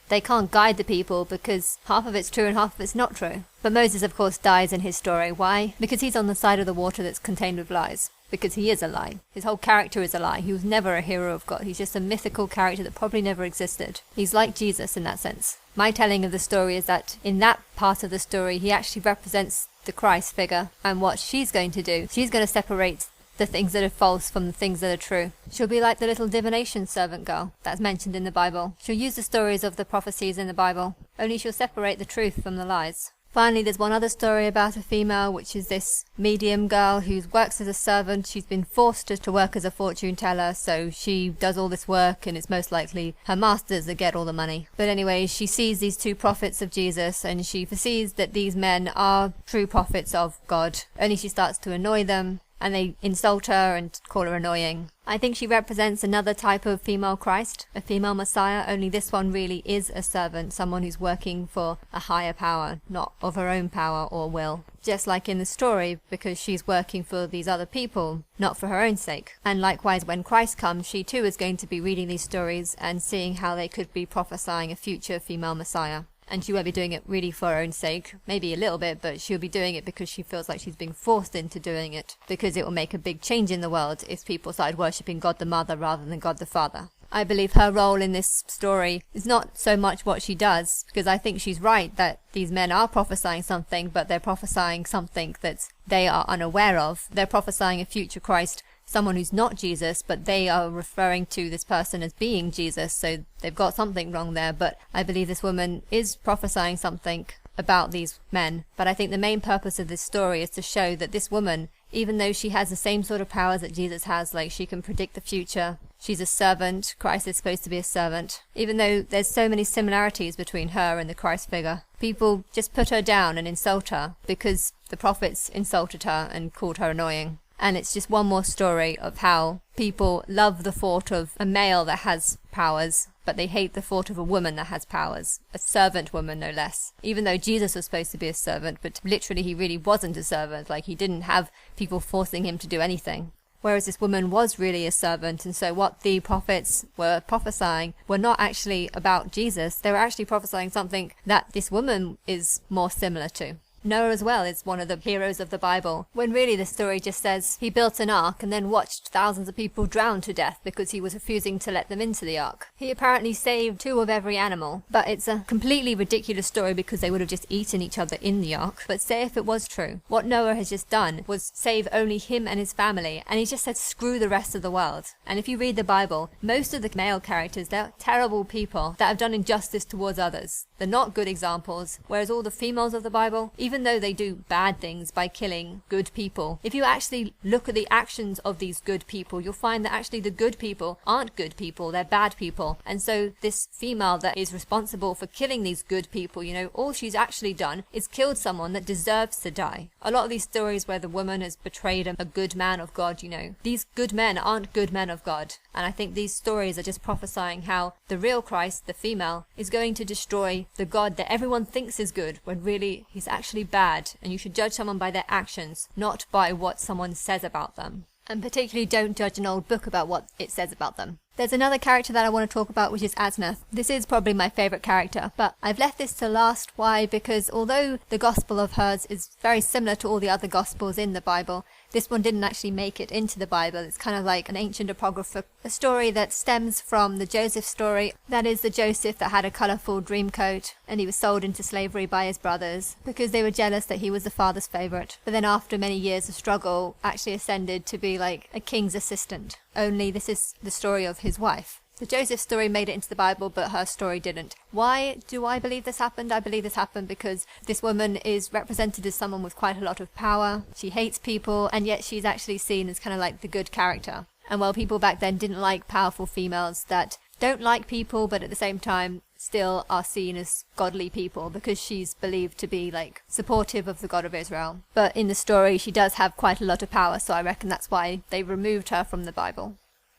They can't guide the people because half of it's true and half of it's not true. But Moses, of course, dies in his story. Why? Because he's on the side of the water that's contained with lies. Because he is a lie. His whole character is a lie. He was never a hero of God. He's just a mythical character that probably never existed. He's like Jesus in that sense. My telling of the story is that in that part of the story, he actually represents the Christ figure and what she's going to do. She's going to separate the things that are false from the things that are true. She'll be like the little divination servant girl that's mentioned in the Bible. She'll use the stories of the prophecies in the Bible, only she'll separate the truth from the lies. Finally, there's one other story about a female, which is this medium girl who works as a servant. She's been forced to work as a fortune teller, so she does all this work, and it's most likely her masters that get all the money. But anyway, she sees these 2 prophets of Jesus, and she foresees that these men are true prophets of God. Only she starts to annoy them, and they insult her and call her annoying. I think she represents another type of female Christ, a female Messiah, only this one really is a servant, someone who's working for a higher power, not of her own power or will. Just like in the story, because she's working for these other people, not for her own sake. And likewise, when Christ comes, she too is going to be reading these stories and seeing how they could be prophesying a future female Messiah. and she won't be doing it really for her own sake, maybe a little bit, but she'll be doing it because she feels like she's being forced into doing it, because it will make a big change in the world if people started worshipping God the Mother rather than God the Father. I believe her role in this story is not so much what she does, because I think she's right that these men are prophesying something, but they're prophesying something that they are unaware of. They're prophesying a future Christ, someone who's not Jesus, but they are referring to this person as being Jesus, so they've got something wrong there. But I believe this woman is prophesying something about these men. But I think the main purpose of this story is to show that this woman, even though she has the same sort of powers that Jesus has, like she can predict the future, she's a servant, Christ is supposed to be a servant, even though there's so many similarities between her and the Christ figure, people just put her down and insult her because the prophets insulted her and called her annoying. And it's just one more story of how people love the thought of a male that has powers, but they hate the thought of a woman that has powers. A servant woman, no less. Even though Jesus was supposed to be a servant, but literally he really wasn't a servant. Like, he didn't have people forcing him to do anything. Whereas this woman was really a servant, and so what the prophets were prophesying were not actually about Jesus. They were actually prophesying something that this woman is more similar to. Noah as well is one of the heroes of the Bible, when really the story just says he built an ark and then watched thousands of people drown to death because he was refusing to let them into the ark. He apparently saved 2 of every animal, but it's a completely ridiculous story because they would have just eaten each other in the ark. But say if it was true, what Noah has just done was save only him and his family, and he just said screw the rest of the world. And if you read the Bible, most of the male characters, they're terrible people that have done injustice towards others. They're not good examples, whereas all the females of the Bible, even though they do bad things by killing good people, if you actually look at the actions of these good people, you'll find that actually the good people aren't good people, they're bad people. And so this female that is responsible for killing these good people, all she's actually done is killed someone that deserves to die. A lot of these stories where the woman has betrayed a good man of God, these good men aren't good men of God. And I think these stories are just prophesying how the real Christ, the female, is going to destroy the God that everyone thinks is good, when really he's actually bad, and you should judge someone by their actions, not by what someone says about them. And particularly don't judge an old book about what it says about them. There's another character that I want to talk about, which is Asnath. This is probably my favourite character, but I've left this to last. Why? Because although the gospel of hers is very similar to all the other gospels in the Bible, this one didn't actually make it into the Bible. It's kind of like an ancient apocrypha, a story that stems from the Joseph story. That is the Joseph that had a colourful dream coat, and he was sold into slavery by his brothers because they were jealous that he was the father's favourite. But then after many years of struggle, actually ascended to be like a king's assistant. Only this is the story of his wife. The Joseph story made it into the Bible, but her story didn't. Why do I believe this happened? I believe this happened because this woman is represented as someone with quite a lot of power. She hates people, and yet she's actually seen as kind of like the good character. And while people back then didn't like powerful females that don't like people, but at the same time still are seen as godly people, because she's believed to be like supportive of the God of Israel. But in the story she does have quite a lot of power, so I reckon that's why they removed her from the Bible.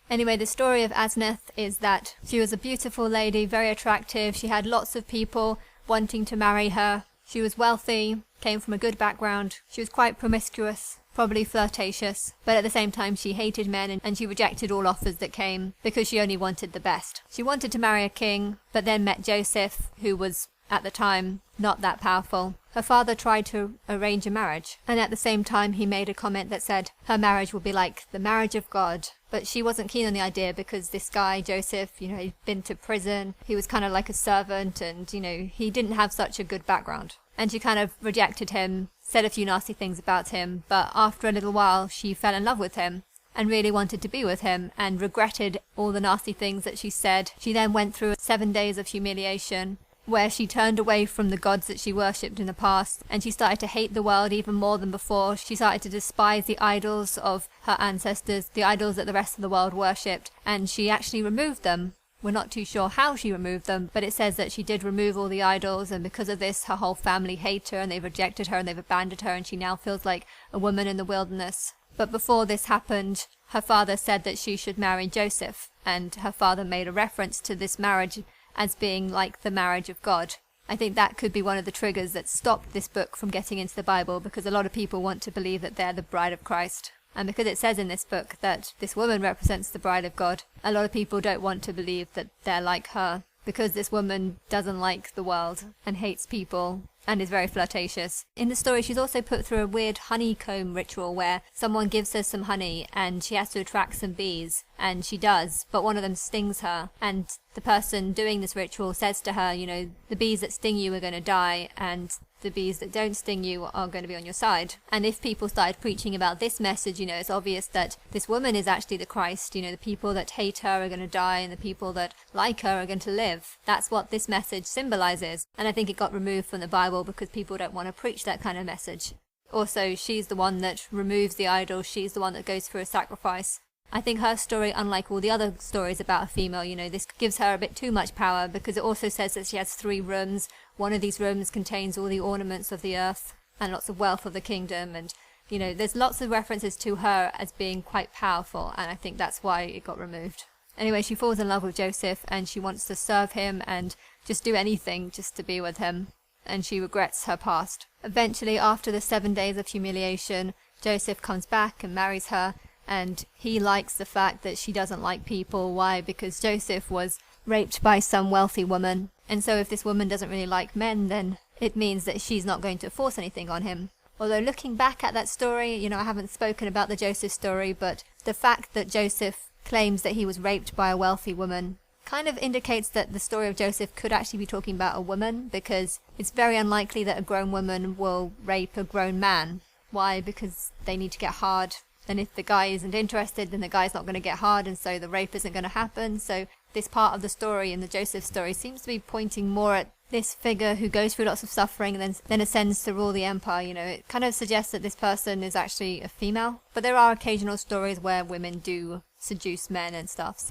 Anyway, the story of Asnath is that she was a beautiful lady, very attractive. She had lots of people wanting to marry her. She was wealthy, came from a good background. She was quite promiscuous, probably flirtatious, but at the same time she hated men, and she rejected all offers that came because she only wanted the best. She wanted to marry a king, but then met Joseph, who was at the time not that powerful. Her father tried to arrange a marriage, and at the same time he made a comment that said her marriage will be like the marriage of God. But she wasn't keen on the idea because this guy, Joseph, he'd been to prison. He was kind of like a servant, and, he didn't have such a good background. And she kind of rejected him, said a few nasty things about him, but after a little while she fell in love with him and really wanted to be with him and regretted all the nasty things that she said. She then went through 7 days of humiliation, where she turned away from the gods that she worshipped in the past, and she started to hate the world even more than before. She started to despise the idols of her ancestors, the idols that the rest of the world worshipped, and she actually removed them. We're not too sure how she removed them, but it says that she did remove all the idols, and because of this her whole family hate her, and they've rejected her and they've abandoned her, and she now feels like a woman in the wilderness. But before this happened, her father said that she should marry Joseph, and her father made a reference to this marriage as being like the marriage of God. I think that could be one of the triggers that stopped this book from getting into the Bible, because a lot of people want to believe that they're the bride of Christ. And because it says in this book that this woman represents the bride of God, a lot of people don't want to believe that they're like her, because this woman doesn't like the world and hates people and is very flirtatious. In the story, she's also put through a weird honeycomb ritual where someone gives her some honey and she has to attract some bees, and she does, but one of them stings her, and the person doing this ritual says to her, the bees that sting you are going to die, and the bees that don't sting you are going to be on your side. And if people started preaching about this message, it's obvious that this woman is actually the Christ. The people that hate her are going to die, and the people that like her are going to live. That's what this message symbolizes. And I think it got removed from the Bible because people don't want to preach that kind of message. Also, she's the one that removes the idol. She's the one that goes through a sacrifice. I think her story, unlike all the other stories about a female, this gives her a bit too much power, because it also says that she has 3 rooms. One of these rooms contains all the ornaments of the earth and lots of wealth of the kingdom. And, there's lots of references to her as being quite powerful. And I think that's why it got removed. Anyway, she falls in love with Joseph and she wants to serve him and just do anything just to be with him. And she regrets her past. Eventually, after the 7 days of humiliation, Joseph comes back and marries her. And he likes the fact that she doesn't like people. Why? Because Joseph was raped by some wealthy woman. And so if this woman doesn't really like men, then it means that she's not going to force anything on him. Although looking back at that story, I haven't spoken about the Joseph story, but the fact that Joseph claims that he was raped by a wealthy woman kind of indicates that the story of Joseph could actually be talking about a woman, because it's very unlikely that a grown woman will rape a grown man. Why? Because they need to get hard. And if the guy isn't interested, then the guy's not going to get hard, and so the rape isn't going to happen. So this part of the story in the Joseph story seems to be pointing more at this figure who goes through lots of suffering and then ascends to rule the empire. It kind of suggests that this person is actually a female. But there are occasional stories where women do seduce men and stuff.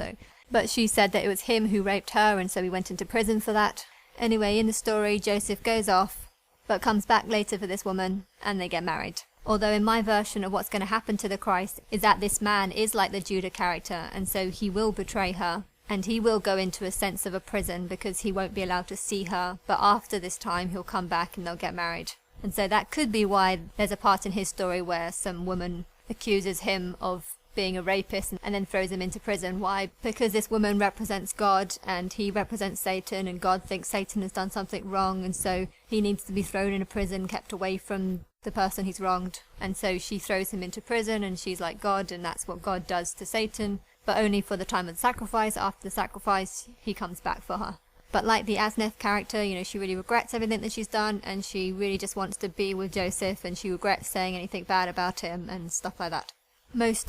But she said that it was him who raped her, and so he went into prison for that. Anyway, in the story, Joseph goes off, but comes back later for this woman, and they get married. Although in my version of what's going to happen to the Christ is that this man is like the Judah character, and so he will betray her, and he will go into a sense of a prison because he won't be allowed to see her, but after this time he'll come back and they'll get married. And so that could be why there's a part in his story where some woman accuses him of being a rapist and then throws him into prison. Why? Because this woman represents God and he represents Satan, and God thinks Satan has done something wrong, and so he needs to be thrown in a prison, kept away from the person he's wronged. And so she throws him into prison, and she's like God, and that's what God does to Satan, but only for the time of the sacrifice. After the sacrifice, he comes back for her. But like the Asneth character, she really regrets everything that she's done, and she really just wants to be with Joseph, and she regrets saying anything bad about him and stuff like that. Most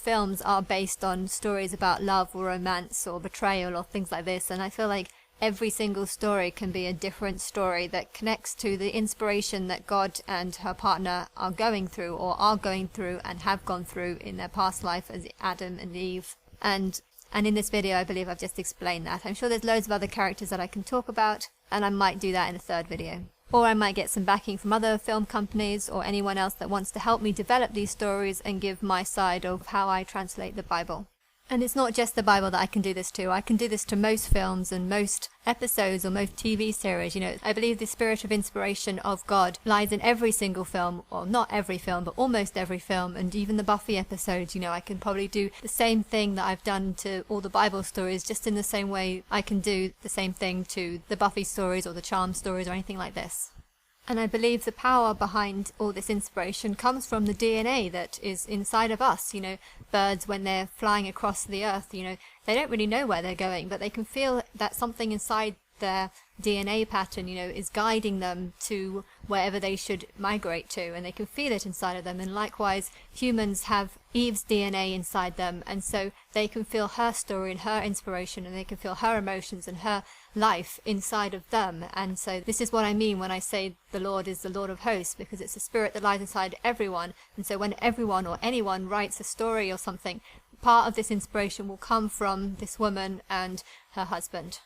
films are based on stories about love or romance or betrayal or things like this, and I feel like every single story can be a different story that connects to the inspiration that God and her partner are going through and have gone through in their past life as Adam and Eve. And in this video, I believe I've just explained that. I'm sure there's loads of other characters that I can talk about, and I might do that in a third video. Or I might get some backing from other film companies or anyone else that wants to help me develop these stories and give my side of how I translate the Bible. And it's not just the Bible that I can do this to. I can do this to most films and most episodes or most TV series. I believe the spirit of inspiration of God lies in every single film, or not every film, but almost every film, and even the Buffy episodes. I can probably do the same thing that I've done to all the Bible stories, just in the same way I can do the same thing to the Buffy stories or the Charm stories or anything like this. And I believe the power behind all this inspiration comes from the DNA that is inside of us. Birds, when they're flying across the earth, they don't really know where they're going, but they can feel that something inside their DNA pattern, is guiding them to wherever they should migrate to, and they can feel it inside of them. And likewise, humans have Eve's DNA inside them, and so they can feel her story and her inspiration, and they can feel her emotions and her life inside of them. And so this is what I mean when I say the Lord is the Lord of hosts, because it's a spirit that lies inside everyone. And so when everyone or anyone writes a story or something, part of this inspiration will come from this woman and her husband.